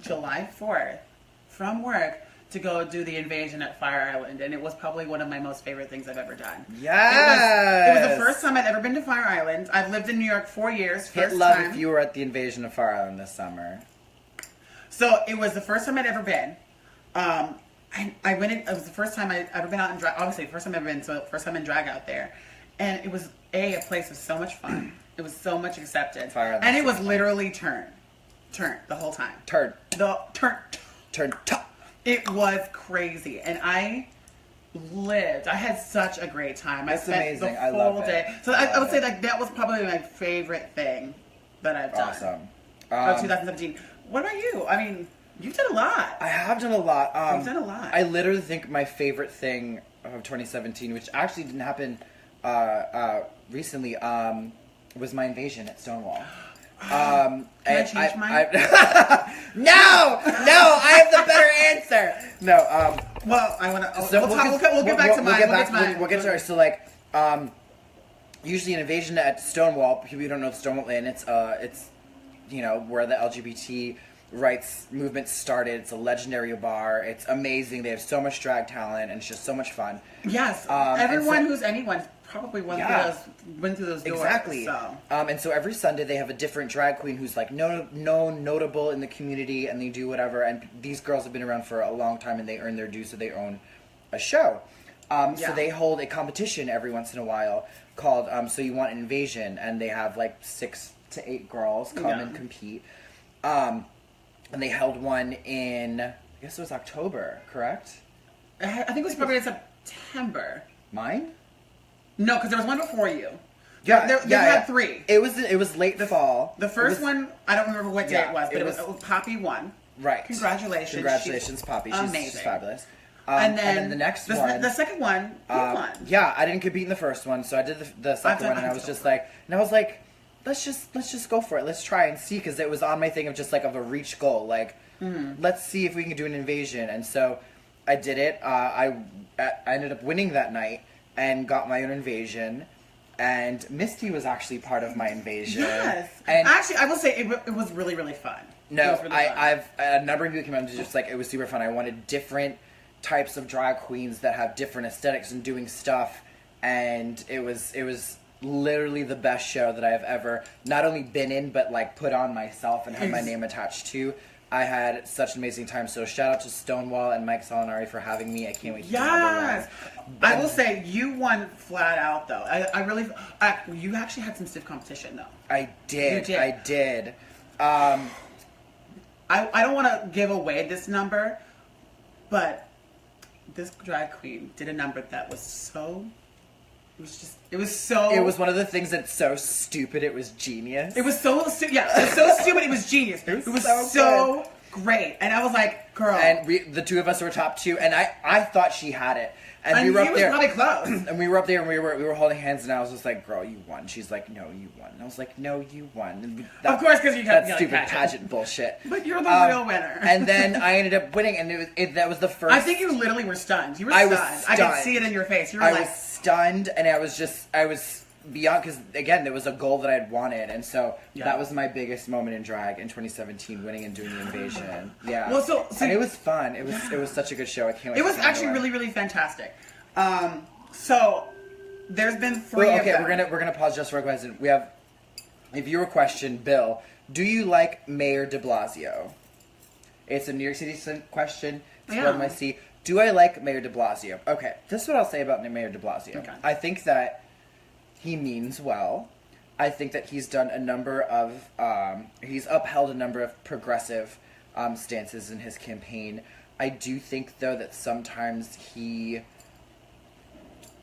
S2: July 4th from work to go do the invasion at Fire Island, and it was probably one of my most favorite things I've ever done.
S1: Yes!
S2: It was the first time I'd ever been to Fire Island. I've lived in New York 4 years.
S1: Hit love if you were at the invasion of Fire Island this summer.
S2: So it was the first time I'd ever been. I went in, it was the first time I'd ever been out in drag, obviously the first time I've ever been, so first time in drag out there. And it was, a place with so much fun. It was so much accepted.
S1: Fire Island
S2: and it was literally turn the whole time.
S1: Turn.
S2: It was crazy, and I lived. I had such a great time.
S1: That's amazing.
S2: The full day. So I would say like that was probably my favorite thing that I've done.
S1: Awesome.
S2: Of 2017. What about you? I mean, you've done a lot.
S1: I have done a lot.
S2: You've done a lot.
S1: I literally think my favorite thing of 2017, which actually didn't happen recently, was my invasion at Stonewall.
S2: Can I change mine?
S1: No, I have the better answer. No,
S2: well, I want to. We'll get back to mine.
S1: We'll get to ours. So, like, usually an invasion at Stonewall. People who don't know Stonewall Inn, it's where the LGBT rights movement started. It's a legendary bar. It's amazing. They have so much drag talent, and it's just so much fun.
S2: Yes, everyone who's anyone probably went through those doors.
S1: Exactly.
S2: So.
S1: And so every Sunday they have a different drag queen who's like notable in the community, and they do whatever. And these girls have been around for a long time, and they earn their dues, so they own a show. So they hold a competition every once in a while called So You Want an Invasion, and they have like 6 to 8 girls come and compete. And they held one in, I guess it was October, correct?
S2: I think it was probably in September.
S1: Mine?
S2: No, because there was one before you.
S1: Yeah,
S2: they had 3.
S1: It was late fall.
S2: The first one, I don't remember what day it was, but it was Poppy won.
S1: Right.
S2: Congratulations,
S1: Poppy. She's fabulous.
S2: And then
S1: the next one,
S2: the second one, you won.
S1: Yeah, I didn't compete in the first one, so I did the second one, and I was just like, let's just go for it. Let's try and see, because it was on my thing of just like of a reach goal. Like, let's see if we can do an invasion. And so I did it. I ended up winning that night and got my own invasion. And Misty was actually part of my invasion.
S2: Yes.
S1: And
S2: actually, I will say it was really, really fun.
S1: no,
S2: Really
S1: I've a number of people came out and just like, it was super fun. I wanted different types of drag queens that have different aesthetics and doing stuff, and it was literally the best show that I have ever not only been in, but like put on myself and had my name attached to. I had such an amazing time. So shout out to Stonewall and Mike Solinari for having me. I can't wait to do another one.
S2: I will say you won flat out though. I really, you actually had some stiff competition though.
S1: I did.
S2: You did.
S1: I did.
S2: I don't want to give away this number, but this drag queen did a number that was so. It was
S1: one of the things that's so stupid. It was genius.
S2: It was so stupid. Yeah, it was so stupid. It was genius. It was so great. And I was like, girl.
S1: And the two of us were top two, and I thought she had it. And we were up there.
S2: Probably close.
S1: And we were up there, and we were holding hands, and I was just like, "Girl, you won." She's like, "No, you won." And I was like, "No, you won." And
S2: of course, because you got
S1: that stupid pageant bullshit.
S2: But you're the real winner.
S1: And then I ended up winning, and that was the first.
S2: I think you literally were stunned. You were stunned. I could see it in your face. You were
S1: I was stunned, and I was beyond, because again, there was a goal that I had wanted, and so that was my biggest moment in drag in 2017, winning and doing the invasion. Yeah.
S2: Well, so
S1: and it was fun. It was such a good show. I can't wait.
S2: It was actually really, really fantastic. So there's been three.
S1: Well, okay,
S2: of them.
S1: we're gonna pause just for a question. We have a viewer question, Bill. Do you like Mayor De Blasio? It's a New York City question. It's from my C. Do I like Mayor De Blasio? Okay, this is what I'll say about Mayor De Blasio.
S2: Okay.
S1: I think that he means well. I think that he's done a number of, he's upheld a number of progressive stances in his campaign. I do think, though, that sometimes he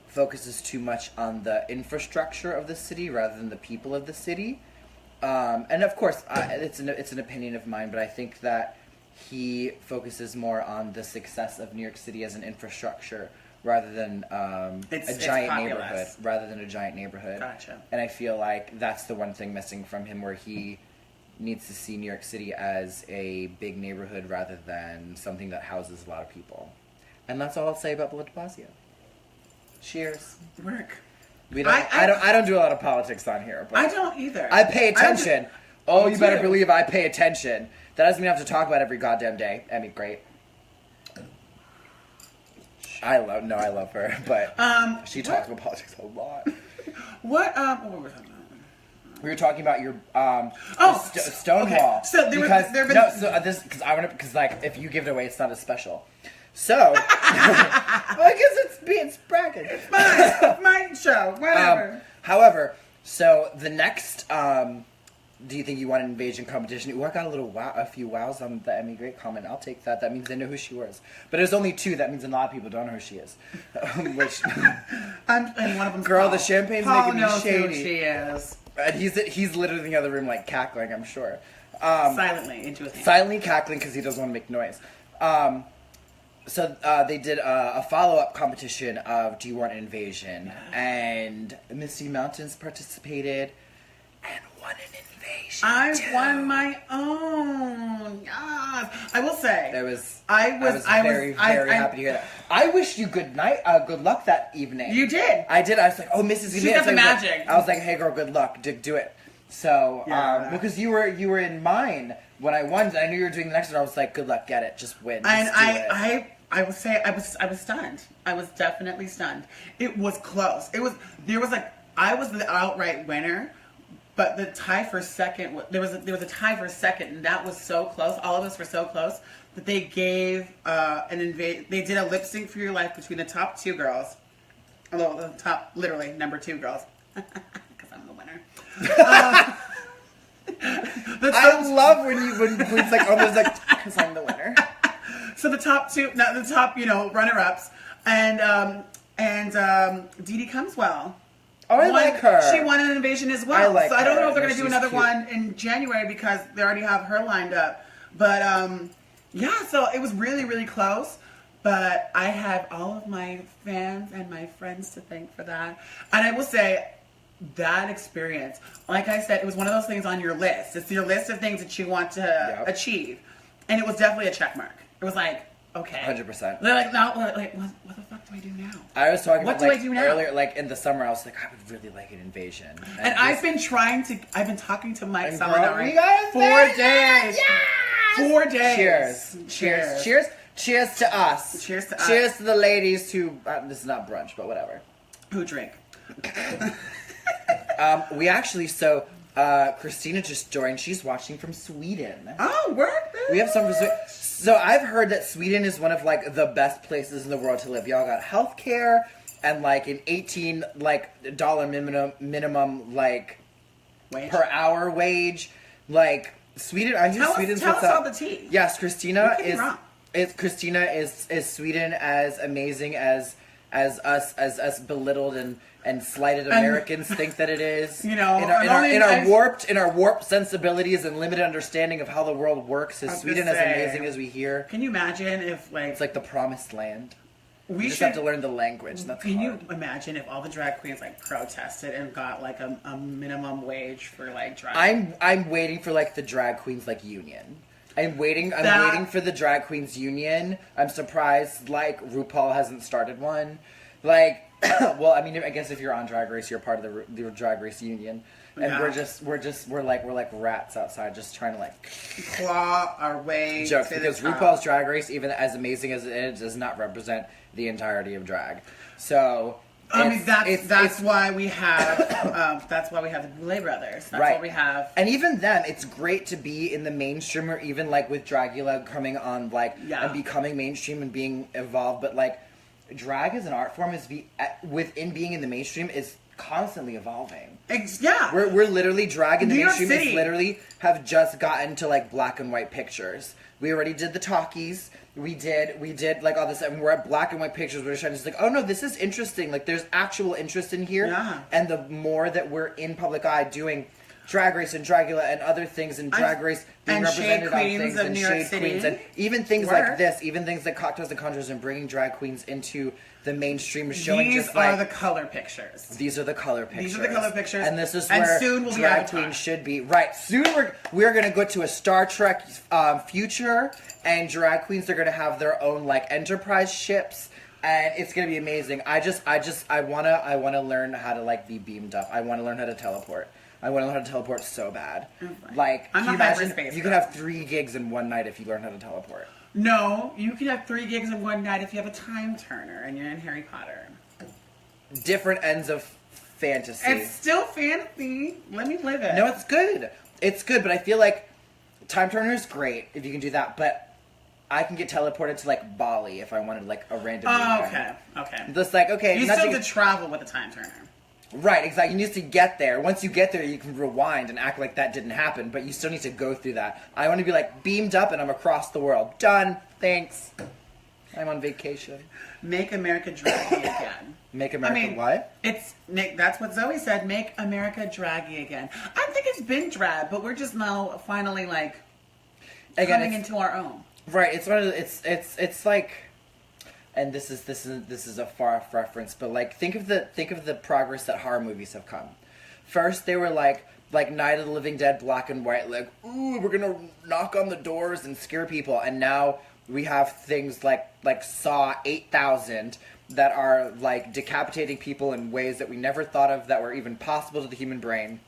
S1: focuses too much on the infrastructure of the city rather than the people of the city. And of course, it's an opinion of mine, but I think that he focuses more on the success of New York City as an infrastructure rather than a giant neighborhood.
S2: Gotcha.
S1: And I feel like that's the one thing missing from him, where he needs to see New York City as a big neighborhood rather than something that houses a lot of people. And that's all I'll say about Bill de Blasio. Cheers.
S2: Work.
S1: I don't do a lot of politics on here. But
S2: I don't either.
S1: I pay attention. You better
S2: too.
S1: believe I pay attention. That doesn't mean I have to talk about it every goddamn day. I mean, great. I love her, but she talks about politics a lot.
S2: What were we talking about?
S1: We were talking about your Stonewall.
S2: Okay. So
S1: because if you give it away, it's not as special. So well, I guess it's bragging.
S2: It's my show, whatever.
S1: However, so the next, do you think you want an invasion competition? Ooh, I got a few wows on the Emmy Great comment. I'll take that. That means they know who she was. But there's only two. That means a lot of people don't know who she is. Which,
S2: and one of them.
S1: Girl,
S2: Paul.
S1: The champagne's
S2: Paul
S1: making me
S2: knows
S1: shady.
S2: Who she is.
S1: And he's literally in the other room like cackling, I'm sure.
S2: Silently into his hand.
S1: Silently cackling because he doesn't want to make noise. So they did a follow-up competition of Do You Want an Invasion? And Misty Mountains participated and won an invasion.
S2: I won my own. Yes. I will say.
S1: I was very happy to hear that. I wished you good luck that evening.
S2: You did.
S1: I did. I was like, oh, Mrs.
S2: She got the magic.
S1: I was like, hey girl, good luck. Do it. So, because you were in mine when I won, I knew you were doing the next one. I was like, good luck, get it, just win.
S2: And
S1: just do it.
S2: I would say I was stunned. I was definitely stunned. It was close. I was the outright winner, but the tie for second, there was a tie for second, and that was so close. All of us were so close that they gave they did a lip sync for your life between the top two girls. Although the top, literally number two girls, because I'm the winner.
S1: I love when it's like almost like because I'm the winner.
S2: So the top two, runner-ups, and Dee Dee Comeswell.
S1: Oh, I like her.
S2: She won an invasion as well.
S1: I
S2: don't know if they're going to
S1: she's
S2: do another
S1: cute.
S2: one in January because they already have her lined up. But so it was really, really close. But I have all of my fans and my friends to thank for that. And I will say, that experience, like I said, it was one of those things on your list. It's your list of things that you want to achieve. And it was definitely a check mark. It was like, okay.
S1: 100%.
S2: They're like, no, like, what the fuck do I do now?
S1: I was talking
S2: what
S1: about,
S2: do
S1: like,
S2: I do now?
S1: earlier, like, in the summer, I was like, I would really like an invasion.
S2: And I've been talking to Mike Salinari
S1: for
S2: 4 days.
S1: Yes!
S2: 4 days.
S1: Cheers to us.
S2: Cheers to us.
S1: Cheers to the ladies who, this is not brunch, but whatever.
S2: Who drink.
S1: We actually, Christina just joined. She's watching from Sweden.
S2: Oh, work.
S1: We have some from Sweden. So I've heard that Sweden is one of, like, the best places in the world to live. Y'all got healthcare and, like, an $18 minimum, like,
S2: wage?
S1: Per hour wage. Like, Sweden, I hear Sweden's
S2: tell
S1: what's
S2: us
S1: up.
S2: all the tea.
S1: Yes, Christina is Sweden as amazing as us belittled and slighted Americans think that it is.
S2: You know,
S1: in our warped sensibilities and limited understanding of how the world works, is Sweden as amazing as we hear?
S2: Can you imagine if, like,
S1: it's like the promised land?
S2: We
S1: just have to learn the language. And that's
S2: Can
S1: hard.
S2: you imagine if all the drag queens, like, protested and got, like, a minimum wage for, like, drag?
S1: I'm waiting for, like, the drag queens, like, union. I'm waiting for the drag queens union. I'm surprised, like, RuPaul hasn't started one. Like, well, I mean, I guess if you're on Drag Race, you're part of the Drag Race union. And we're like rats outside just trying to, like,
S2: claw our way
S1: jokes,
S2: to
S1: because
S2: the top.
S1: RuPaul's Drag Race, even as amazing as it is, does not represent the entirety of drag. So
S2: I mean, that's why we have the Boulet Brothers. That's
S1: right.
S2: what we have.
S1: And even them, it's great to be in the mainstream, or even, like, with Dragula coming on, like, and becoming mainstream and being evolved. But, like, drag as an art form within being in the mainstream is constantly evolving. We're literally drag in the mainstream is literally have just gotten to, like, black and white pictures. We already did the talkies. We did like all this, and we're at black and white pictures. We're just trying to like, oh no, this is interesting. Like, there's actual interest in here.
S2: Yeah.
S1: And the more that we're in public eye doing Drag Race and Dragula and other things, and Drag Race being represented on things, and Shade Queens, and even things like this, even things like Cocktails and Conjures, and bringing drag queens into the mainstream, showing
S2: these are the color pictures.
S1: These are the color pictures.
S2: These are the color pictures.
S1: And this is where
S2: soon we'll
S1: drag queens should be. Right. Soon we're going to go to a Star Trek future, and drag queens are going to have their own, like, Enterprise ships, and it's going to be amazing. I want to learn how to, like, be beamed up. I want to learn how to teleport. I want to learn how to teleport so bad. Like, can you imagine? You could have 3 gigs in one night if you learn how to teleport.
S2: No, you can have 3 gigs in one night if you have a time turner and you're in Harry Potter.
S1: Different ends of fantasy.
S2: It's still fantasy. Let me live it.
S1: No, it's good. It's good, but I feel like time turner is great if you can do that, but I can get teleported to, like, Bali if I wanted, like, a random weekend.
S2: Okay.
S1: Just like, okay.
S2: You still have to travel with a time turner.
S1: Right, exactly. You need to get there. Once you get there, you can rewind and act like that didn't happen, but you still need to go through that. I want to be, like, beamed up and I'm across the world. Done. Thanks. I'm on vacation.
S2: Make America draggy again.
S1: Make America what?
S2: It's Nick. That's what Zoe said. Make America draggy again. I think it's been drag, but we're just now finally, like, coming into our own.
S1: Right. It's one of the, it's like, and this is a far-off reference, but, like, think of the progress that horror movies have come. First, they were like Night of the Living Dead, black and white, like, ooh, we're gonna knock on the doors and scare people, and now we have things like Saw 8000 that are, like, decapitating people in ways that we never thought of that were even possible to the human brain.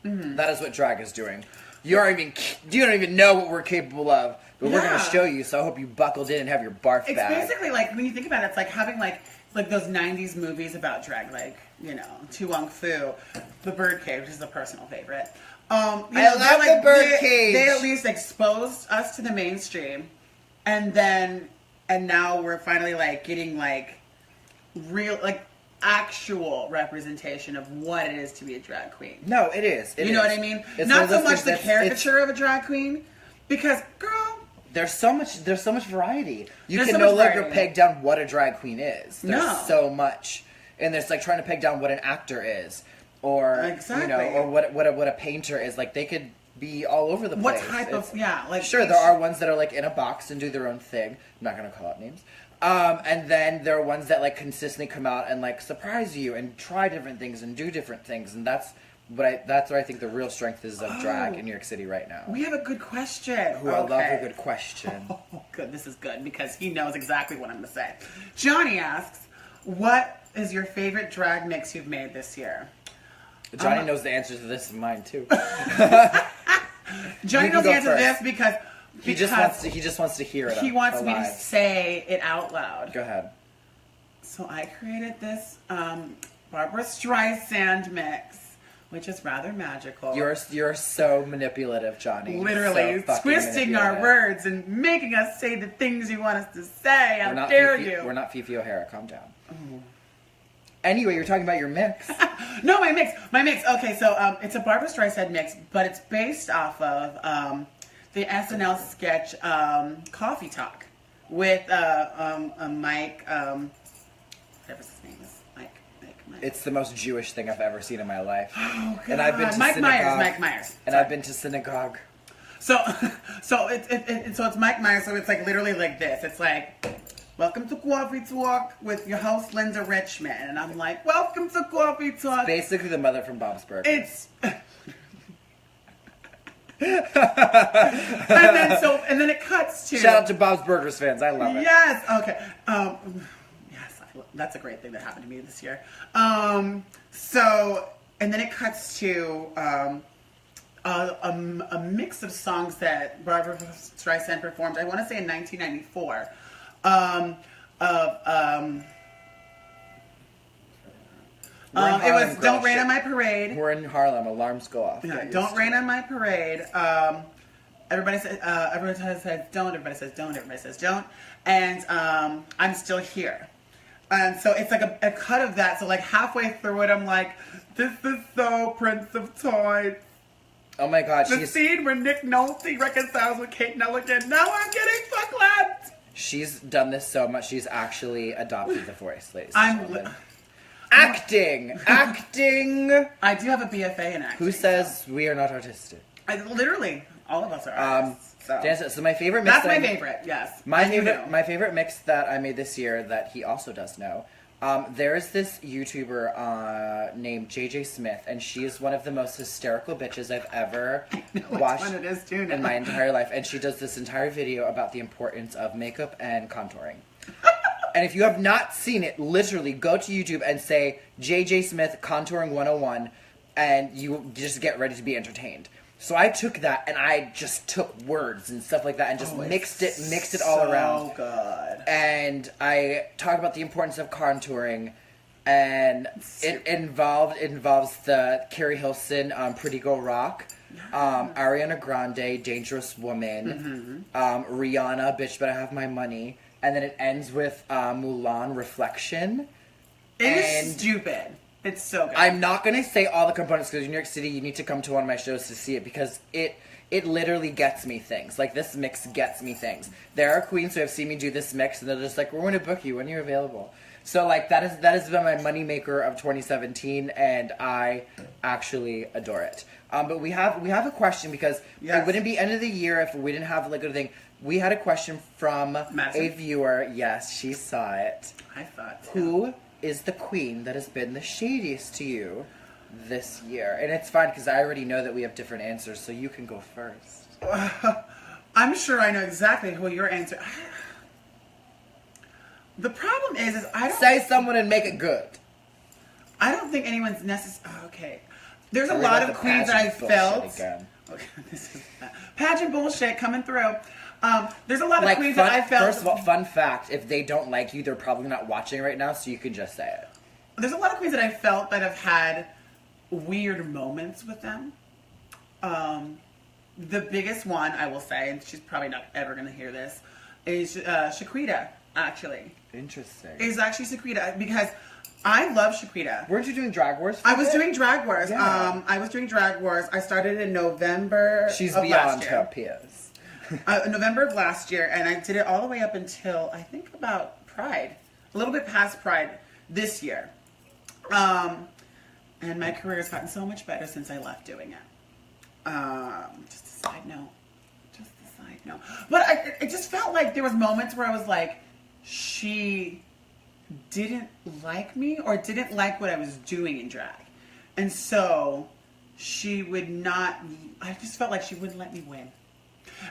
S1: Mm-hmm. That is what drag is doing. You don't even know what we're capable of, but we're going to show you, so I hope you buckled in and have your barf bag.
S2: It's basically, like, when you think about it, it's like having, like those 90s movies about drag, like, you know, Tu Wong Fu, The Birdcage, which is a personal favorite.
S1: I love The Birdcage!
S2: They at least exposed us to the mainstream, and now we're finally, like, getting, like, real, like, actual representation of what it is to be a drag queen.
S1: No, it is.
S2: You know what I mean?
S1: It's
S2: not so much the caricature of a drag queen, because, girl,
S1: there's so much variety. You can no longer peg down what a drag queen is. There's so much, and there's, like, trying to peg down what an actor is, or you know, or what a painter is. Like, they could be all over the place.
S2: What type of like?
S1: Sure, there are ones that are, like, in a box and do their own thing. I'm not gonna call out names. And then there are ones that like consistently come out and like surprise you and try different things and do different things, and that's where I think the real strength is of drag in New York City right now.
S2: We have a good question.
S1: Ooh, I love a good question.
S2: Oh, good. This is good because he knows exactly what I'm going to say. Johnny asks, "What is your favorite drag mix you've made this year?"
S1: Johnny knows the answer to this and mine too.
S2: Johnny knows the answer to this because
S1: he just wants to hear it.
S2: He wants me to say it out loud.
S1: Go ahead.
S2: So I created this Barbara Streisand mix, which is rather magical.
S1: You're so manipulative, Johnny.
S2: Literally twisting our words and making us say the things you want us to say. How dare you?
S1: We're not Fifi O'Hara. Calm down. Oh. Anyway, you're talking about your mix.
S2: No, my mix. Okay, so it's a Barbara Streisand mix, but it's based off of the SNL sketch Coffee Talk with Mike. Whatever his name is, Mike.
S1: It's the most Jewish thing I've ever seen in my life.
S2: Oh God!
S1: And I've been to
S2: Mike
S1: synagogue.
S2: Myers. And
S1: Sorry. I've been to synagogue.
S2: So it's Mike Myers. So it's like literally like this. It's like, "Welcome to Coffee Talk with your host Linda Richmond," and I'm like, "Welcome to Coffee Talk."
S1: It's basically the mother from Bob's Burgers.
S2: It's. and then it cuts to.
S1: Shout out to Bob's Burgers fans. I love it.
S2: Yes. Okay. That's a great thing that happened to me this year. And then it cuts to a mix of songs that Barbara Streisand performed, I want to say in 1994, it was "Don't Rain on My Parade."
S1: We're in Harlem. Alarms go off.
S2: Yeah, "Don't Rain on My Parade." Everybody says don't. Everybody says don't. Everybody says don't. And "I'm Still Here." And so it's like a cut of that. So like halfway through it, I'm like, "This is so Prince of Toys."
S1: Oh my God!
S2: The scene where Nick Nolte reconciles with Kate Nelligan. Now I'm getting fuck-lapped.
S1: She's done this so much. She's actually adopted the voice, ladies. Acting.
S2: I do have a BFA in acting.
S1: Who says we are not artistic?
S2: Literally, all of us are artists.
S1: So my favorite mix.
S2: That's my favorite. Yes.
S1: My favorite mix that I made this year that he also does know. There's this YouTuber named JJ Smith, and she is one of the most hysterical bitches I've ever watched in my entire life. And she does this entire video about the importance of makeup and contouring. And if you have not seen it, literally go to YouTube and say JJ Smith Contouring 101, and you just get ready to be entertained. So I took that and I just took words and stuff like that and just mixed it all around.
S2: So good.
S1: And I talked about the importance of contouring, and it involves the Carrie Hilson, Pretty Girl Rock, Ariana Grande, Dangerous Woman, Rihanna, Bitch Better Have My Money, and then it ends with Mulan, Reflection.
S2: It is stupid. It's so good.
S1: I'm not going to say all the components because in New York City you need to come to one of my shows to see it because it literally gets me things. Like, this mix gets me things. There are queens who have seen me do this mix and they're just like, we're going to book you when you're available. So, like, that has been my moneymaker of 2017, and I actually adore it. But we have a question because it wouldn't be end of the year if we didn't have, like, a good thing. We had a question from a viewer. Yes, she saw it.
S2: I thought so.
S1: Who is the queen that has been the shadiest to you this year? And it's fine because I already know that we have different answers, so you can go first.
S2: I'm sure I know exactly who your answer. The problem is I don't
S1: say someone and make it good.
S2: I don't think anyone's necessary. Okay, there's a lot of queens that I felt.
S1: Again.
S2: Okay, this is pageant bullshit coming through. There's a lot of queens that I felt.
S1: First of all, fun fact: if they don't like you, they're probably not watching right now, so you can just say it.
S2: There's a lot of queens that I felt that have had weird moments with them. The biggest one I will say, and she's probably not ever going to hear this, is Shaquita. Actually,
S1: interesting.
S2: Is actually Shaquita because I love Shaquita.
S1: Weren't you doing Drag Wars?
S2: I was doing Drag Wars.
S1: Yeah.
S2: I was doing Drag Wars. I started in November.
S1: She's
S2: of
S1: beyond
S2: last
S1: her
S2: year.
S1: peers.
S2: November of last year, and I did it all the way up until I think about Pride, a little bit past Pride this year. And my career has gotten so much better since I left doing it. Just a side note. But it just felt like there was moments where I was like, she didn't like me or didn't like what I was doing in drag. And so she would not, I just felt like she wouldn't let me win.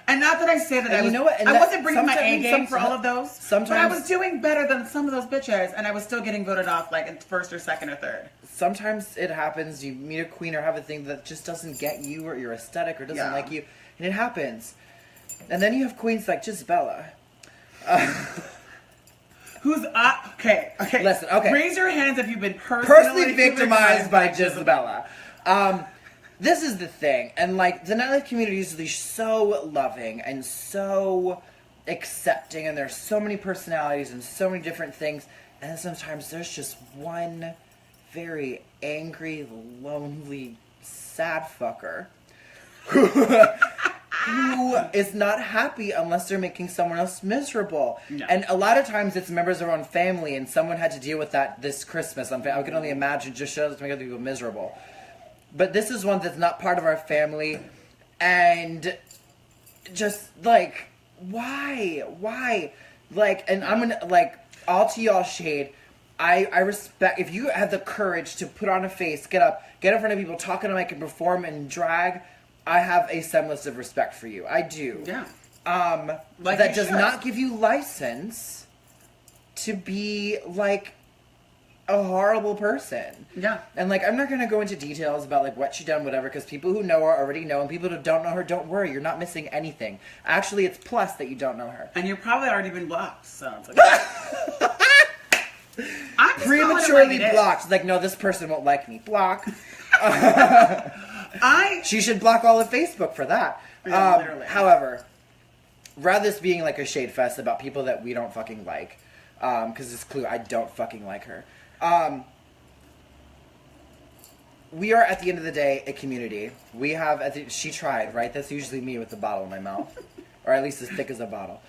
S2: And not that I say that
S1: And
S2: I was,
S1: you know what? And
S2: I
S1: that-
S2: wasn't bringing my A
S1: sometimes-
S2: game for all of those.
S1: sometimes-
S2: But I was doing better than some of those bitches, and I was still getting voted off like in first or second or third.
S1: Sometimes it happens, you meet a queen or have a thing that just doesn't get you or your aesthetic or doesn't like you, and it happens. And then you have queens like Gisabella.
S2: Who's okay?
S1: Listen, okay.
S2: Raise your hands if you've been
S1: Personally victimized by Gisabella. This is the thing, and like the nightlife community is usually so loving and so accepting, and there's so many personalities and so many different things, and sometimes there's just one very angry, lonely, sad fucker who is not happy unless they're making someone else miserable.
S2: No.
S1: And a lot of times it's members of our own family, and someone had to deal with that this Christmas. I can only imagine, just shows to make other people miserable. But this is one that's not part of our family, and just, like, why? Like, and I'm gonna, like, all to y'all shade, I respect, if you have the courage to put on a face, get up, get in front of people, talk on a mic, and perform and drag, I have a semblance of respect for you. I do.
S2: Yeah.
S1: Like that does not give you license to be, like, a horrible person.
S2: Yeah.
S1: And, like, I'm not going to go into details about, like, what she done, whatever, because people who know her already know, and people who don't know her, don't worry. You're not missing anything. Actually, it's plus that you don't know her.
S2: And you've probably already been blocked, so it's like... I'm just
S1: prematurely blocked. It's like, no, this person won't like me. Block. She should block all of Facebook for that.
S2: Yeah, literally.
S1: However, rather this being like a shade fest about people that we don't fucking like, because it's clear I don't fucking like her. We are, at the end of the day, a community. We have, she tried, right? That's usually me with the bottle in my mouth. Or at least as thick as a bottle.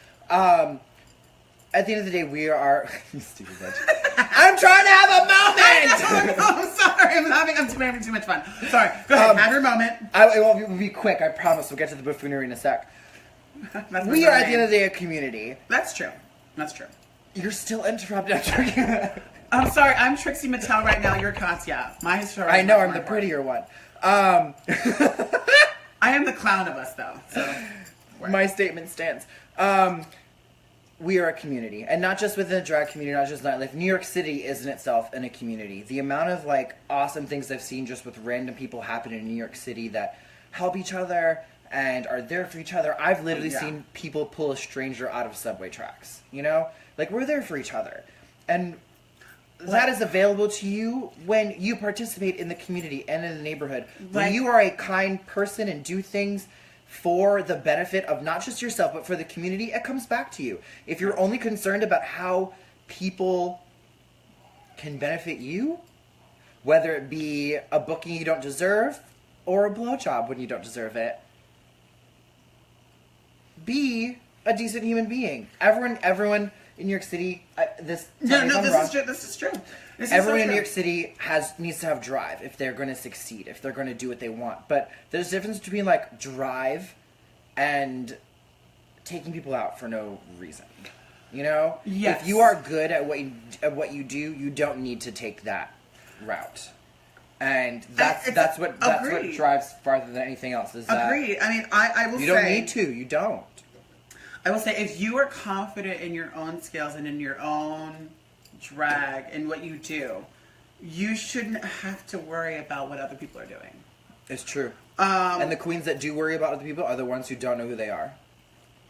S1: At the end of the day, we are... You stupid bitch. I'm trying to have a moment!
S2: I'm sorry. I'm having too much fun. Sorry. Go ahead. Have your moment.
S1: It won't be quick. I promise. We'll get to the buffoonery in a sec. We are, at the end of the day, a community.
S2: That's true. That's true.
S1: You're still interrupting.
S2: I'm sorry. I'm Trixie Mattel right now. You're Katya. My story.
S1: I know. I'm the prettier one.
S2: I am the clown of us, though. So
S1: my statement stands. We are a community, and not just within the drag community, not just nightlife. New York City is in itself in a community. The amount of, like, awesome things I've seen just with random people happen in New York City that help each other and are there for each other. I've literally seen people pull a stranger out of subway tracks, you know? Like, we're there for each other. And that is available to you when you participate in the community and in the neighborhood. When you are a kind person and do things for the benefit of not just yourself, but for the community, it comes back to you. If you're only concerned about how people can benefit you, whether it be a booking you don't deserve or a blowjob when you don't deserve it, be a decent human being. Everyone in New York City, this is
S2: true. This is true.
S1: Everyone in New York City needs to have drive if they're going to succeed, if they're going to do what they want. But there's a difference between, like, drive and taking people out for no reason. You know?
S2: Yes.
S1: If you are good at what you do, you don't need to take that route. And that's what drives farther than anything else.
S2: Agreed. I mean, I will say...
S1: You don't need to. You don't.
S2: I will say, if you are confident in your own skills and in your own drag and what you do, you shouldn't have to worry about what other people are doing.
S1: It's true. And the queens that do worry about other people are the ones who don't know who they are.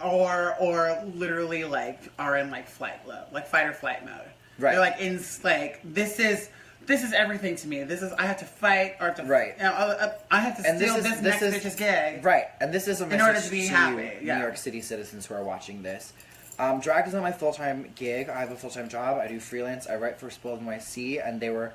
S2: Or literally, like, are in, like, fight or flight mode.
S1: Right.
S2: They're like, this is everything to me. I have to fight or to...
S1: Right.
S2: You know, I have to steal this next bitch's gig.
S1: Right. And this is a message
S2: in order to be happy.
S1: New York City citizens who are watching this. Drag is not my full-time gig. I have a full-time job. I do freelance. I write for Spoiled NYC, and they were...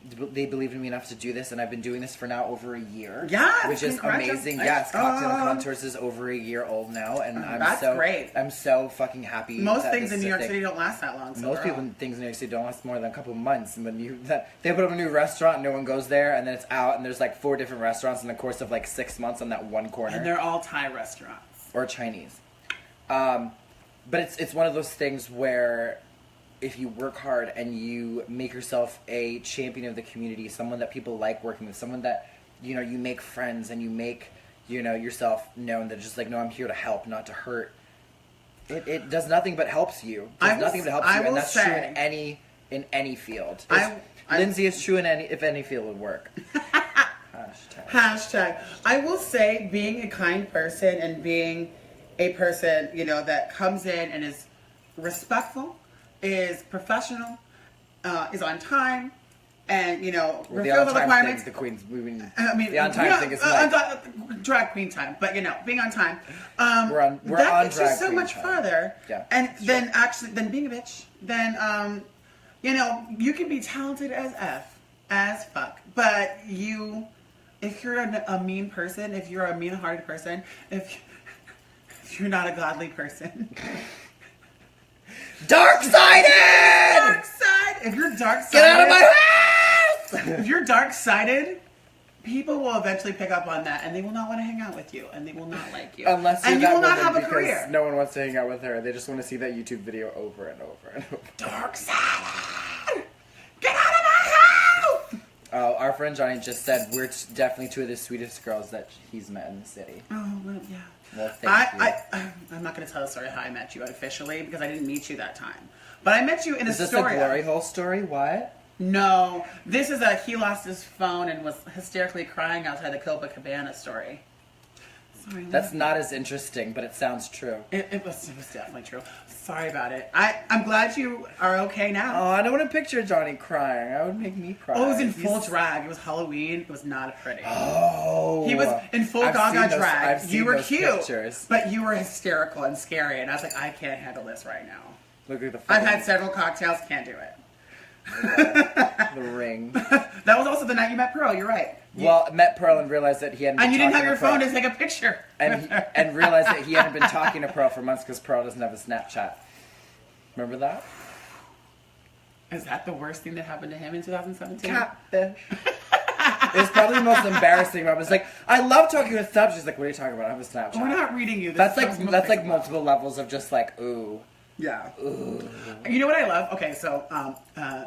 S1: they believed in me enough to do this, and I've been doing this for now over a year.
S2: Yeah,
S1: which is amazing. Yes, Cocktail and Contours is over a year old now, and
S2: that's great.
S1: I'm so fucking happy.
S2: Most things in New York City don't last that long.
S1: Most things in New York City don't last more than a couple of months. And when they put up a new restaurant, no one goes there, and then it's out, and there's like 4 different restaurants in the course of like 6 months on that one corner.
S2: And they're all Thai restaurants
S1: or Chinese. but it's one of those things where if you work hard and you make yourself a champion of the community, someone that people like working with, someone that, you know, you make friends and you make, you know, yourself known that just like, no, I'm here to help, not to hurt. It does nothing but helps you. It does nothing but helps you, and that's true in any field. Lindsay is true in if any field would work.
S2: Hashtag. I will say, being a kind person and being a person, you know, that comes in and is respectful, is professional, is on time, and, you know, fulfill the requirements.
S1: Thing, the queen's moving.
S2: The
S1: on-time thing is like
S2: drag queen time, but, you know, being on time.
S1: We're on
S2: that gets
S1: drag
S2: you so
S1: queen
S2: much
S1: time.
S2: further.
S1: Yeah.
S2: And then then being a bitch, then, you know, you can be talented as fuck, but if you're a mean person, if you're a mean-hearted person, if you're not a godly person.
S1: Dark-sided!
S2: If you're dark-sided...
S1: Get out of my house!
S2: If you're dark-sided, people will eventually pick up on that, and they will not want to hang out with you, and they will not like you.
S1: Unless you're
S2: and you
S1: that
S2: will not
S1: woman
S2: have a career.
S1: No one wants to hang out with her. They just want to see that YouTube video over and over and over.
S2: Dark-sided! Get out of my house!
S1: Oh, our friend Johnny just said we're definitely two of the sweetest girls that he's met in the city.
S2: Oh, well, yeah.
S1: Well, thank you.
S2: I'm not going to tell the story how I met you officially because I didn't meet you that time. But I met you in a story.
S1: Is this a glory hole story? What?
S2: No. This is he lost his phone and was hysterically crying outside the Copacabana story. Sorry.
S1: That's not as interesting, but it sounds true.
S2: It was definitely true. Sorry about it. I'm glad you are okay now.
S1: Oh, I don't want to picture Johnny crying. That would make me cry.
S2: Oh, it was in full drag. It was Halloween. It was not pretty.
S1: Oh.
S2: He was in full Gaga drag. You were cute,
S1: pictures.
S2: but you were hysterical and scary. And I was like, I can't handle this right now.
S1: Look at the
S2: I've had several cocktails. Can't do it.
S1: The ring.
S2: That was also the night you met Pearl. You're right.
S1: Well, met Pearl and realized that he hadn't been
S2: and you didn't have your phone
S1: Pearl.
S2: to take a picture.
S1: And realized that he hadn't been talking to Pearl for months because Pearl doesn't have a Snapchat. Remember that?
S2: Is that the worst thing that happened to him in 2017?
S1: Catfish. It was probably the most embarrassing moment. It's like, I love talking with Snapchat. She's like, what are you talking about? I have a Snapchat.
S2: We're not reading you.
S1: That's like multiple levels of just like, ooh.
S2: Yeah.
S1: Ooh.
S2: You know what I love? Okay, so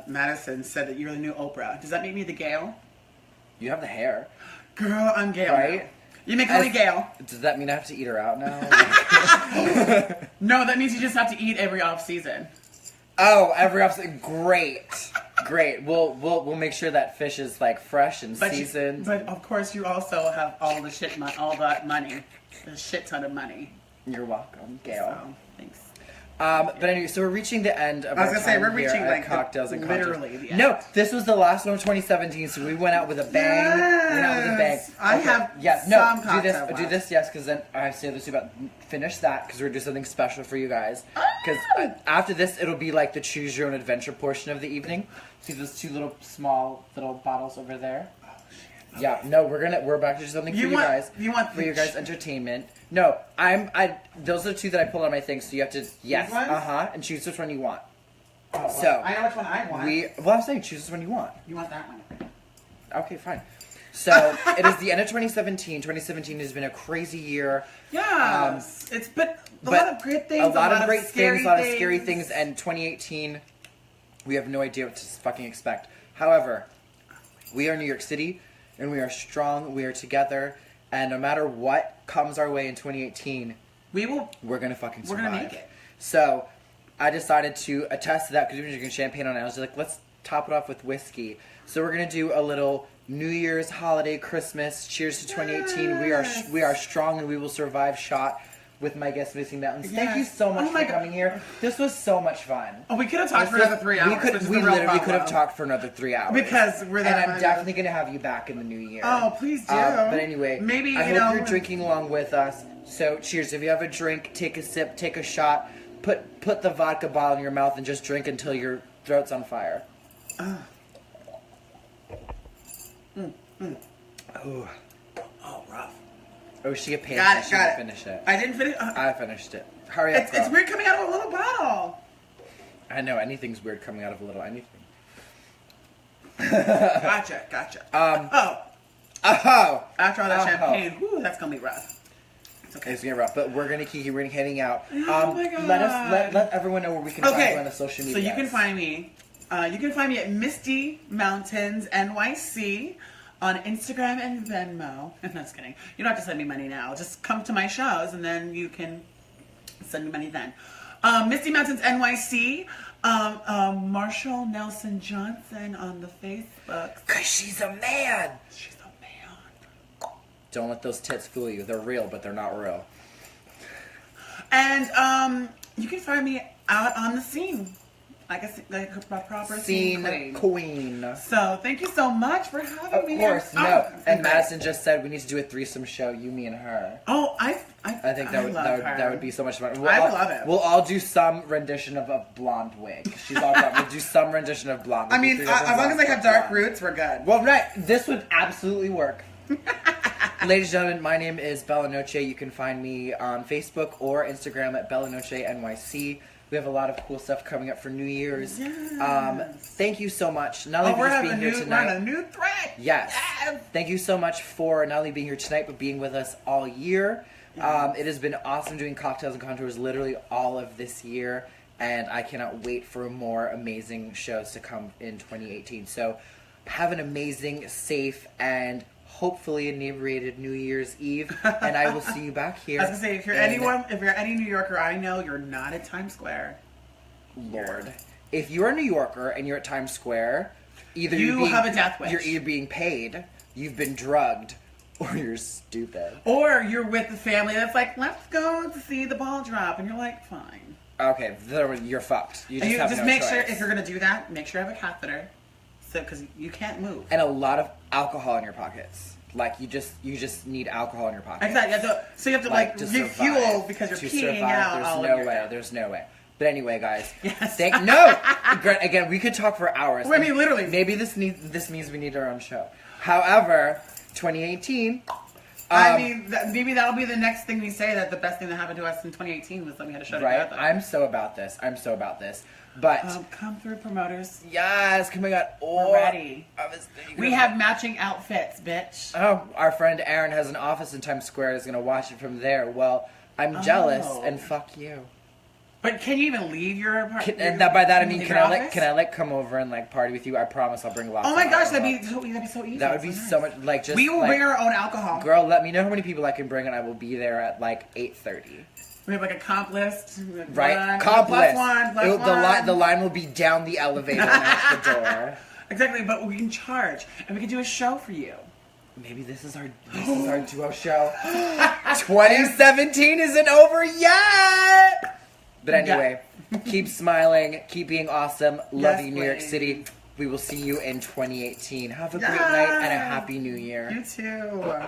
S2: Madison said that you're the new Oprah. Does that make me the Gail?
S1: You have the hair.
S2: Girl, I'm Gail.
S1: Right?
S2: Now. You make me Gail.
S1: Does that mean I have to eat her out now?
S2: No, that means you just have to eat every off season.
S1: Oh, every episode. Great. We'll make sure that fish is like fresh and seasoned.
S2: But of course, you also have all that money, the shit ton of money.
S1: You're welcome, Gail.
S2: So, thanks.
S1: But anyway, so we're reaching the end of our time
S2: we're reaching
S1: here
S2: like
S1: at Cocktails and
S2: literally
S1: Concerts.
S2: the end.
S1: No, this was the last one of 2017, so we went out with a bang.
S2: Yes.
S1: We went out with a bang.
S2: I have some cocktail
S1: do this, yes, because then I have to say this about finish that because we're gonna do something special for you guys. Because after this, it'll be like the choose your own adventure portion of the evening. See those two small bottles over there?
S2: Oh shit.
S1: Yeah, no, we're about to do something for you guys. For your guys' entertainment. No, those are two that I pulled on my thing, so you have to and choose which one you want.
S2: Oh,
S1: so
S2: I know which one I want.
S1: I'm saying choose which one you want.
S2: You want that one?
S1: Okay, fine. So it is the end of 2017. 2017 has been a crazy year.
S2: Yeah, it's been a lot of great things.
S1: A lot of great things, a lot of scary things, and 2018, we have no idea what to fucking expect. However, we are New York City, and we are strong. We are together. And no matter what comes our way in 2018, we're gonna fucking survive.
S2: We're gonna make it.
S1: So I decided to attest to that because we've been drinking champagne on it. I was like, let's top it off with whiskey. So we're gonna do a little New Year's holiday Christmas. Cheers to 2018.
S2: Yes.
S1: We are strong and we will survive. Shot with my guest Misty Mountains.
S2: Yes.
S1: Thank you so much for coming here. This was so much fun.
S2: Oh, we could have talked for another 3 hours.
S1: We literally could have talked for another 3 hours.
S2: Because we're that.
S1: And I'm definitely going to have you back in the new year.
S2: Oh, please do.
S1: But anyway,
S2: maybe
S1: I hope you're drinking along with us. So cheers. If you have a drink, take a sip, take a shot, put the vodka bottle in your mouth and just drink until your throat's on fire. Oh,
S2: rough.
S1: Oh, she a pain.
S2: Got it.
S1: Finish it.
S2: I didn't finish.
S1: I finished it. Hurry up.
S2: It's weird coming out of a little bottle.
S1: I know anything's weird coming out of a little anything.
S2: Gotcha.
S1: After
S2: After all that champagne, whew, that's gonna be rough. okay.
S1: It's gonna be rough, but we're gonna keep heading out.
S2: Oh my God.
S1: Let everyone know where we can find you on the social media.
S2: So you can find me. You can find me at Misty Mountains NYC on Instagram and Venmo. I'm just kidding. You don't have to send me money now. Just come to my shows and then you can send me money then. Misty Mountains NYC. Marshall Nelson Johnson on the Facebook.
S1: Cause she's a man.
S2: She's a man.
S1: Don't let those tits fool you. They're real, but they're not real.
S2: And you can find me out on the scene. Like a proper scene
S1: queen.
S2: So thank you so much for having me.
S1: Of course, no. And Madison just said we need to do a threesome show, you, me, and her.
S2: Oh, I
S1: think that would be so much fun.
S2: I love it.
S1: We'll all do some rendition of a blonde wig. She's all about. We'll do some rendition of blonde.
S2: I mean, as long as I have dark roots, we're good.
S1: Well, right. This would absolutely work. Ladies and gentlemen, my name is Bella Noche. You can find me on Facebook or Instagram at Bella Noche NYC. We have a lot of cool stuff coming up for New Year's.
S2: Yes.
S1: Thank you so much. Not only for just being here tonight.
S2: We're on a new thread.
S1: Yes. Thank you so much for not only being here tonight, but being with us all year. It has been awesome doing Cocktails and Contours literally all of this year. And I cannot wait for more amazing shows to come in 2018. So have an amazing, safe, and hopefully inebriated New Year's Eve, and I will see you back here.
S2: I was gonna say, if you're any New Yorker I know, you're not at Times Square.
S1: Lord, if you're a New Yorker and you're at Times Square, either
S2: you have a death wish.
S1: You're either being paid, you've been drugged, or you're stupid.
S2: Or you're with the family that's like, let's go to see the ball drop, and you're like, fine.
S1: Okay, you're fucked. You just
S2: make sure if you're gonna do that, make sure you have a catheter. So, because you can't move.
S1: And a lot of alcohol in your pockets. Like, you just need alcohol in your pockets.
S2: Exactly. So you have to, like refuel because you're peeing out all of your stuff.
S1: There's no way. But anyway, guys.
S2: Yes.
S1: Again, we could talk for hours.
S2: I mean, literally.
S1: Maybe this means we need our own show. However, 2018...
S2: maybe that'll be the next thing we say, that the best thing that happened to us in 2018 was that we had a show together.
S1: I'm so about this. But
S2: come through, promoters.
S1: Yes, coming out.
S2: We're ready. We have matching outfits, bitch.
S1: Oh, our friend Aaron has an office in Times Square. Is gonna watch it from there. Well, I'm jealous, and fuck you.
S2: But can you even leave your apartment?
S1: And by that I mean, can I come over and party with you? I promise I'll bring lots.
S2: Oh my gosh, that'd be so easy.
S1: That would be so much
S2: we will bring our own alcohol.
S1: Girl, let me know how many people I can bring, and I will be there at 8:30.
S2: We have a comp list.
S1: Right, comp list.
S2: Plus one.
S1: The line will be down the elevator and out the door.
S2: Exactly, but we can charge, and we can do a show for you.
S1: Maybe this is our duo show. 2017 isn't over yet. But anyway, keep smiling, keep being awesome. Love you, New York City. We will see you in 2018. Have a great night and a happy New Year.
S2: You too.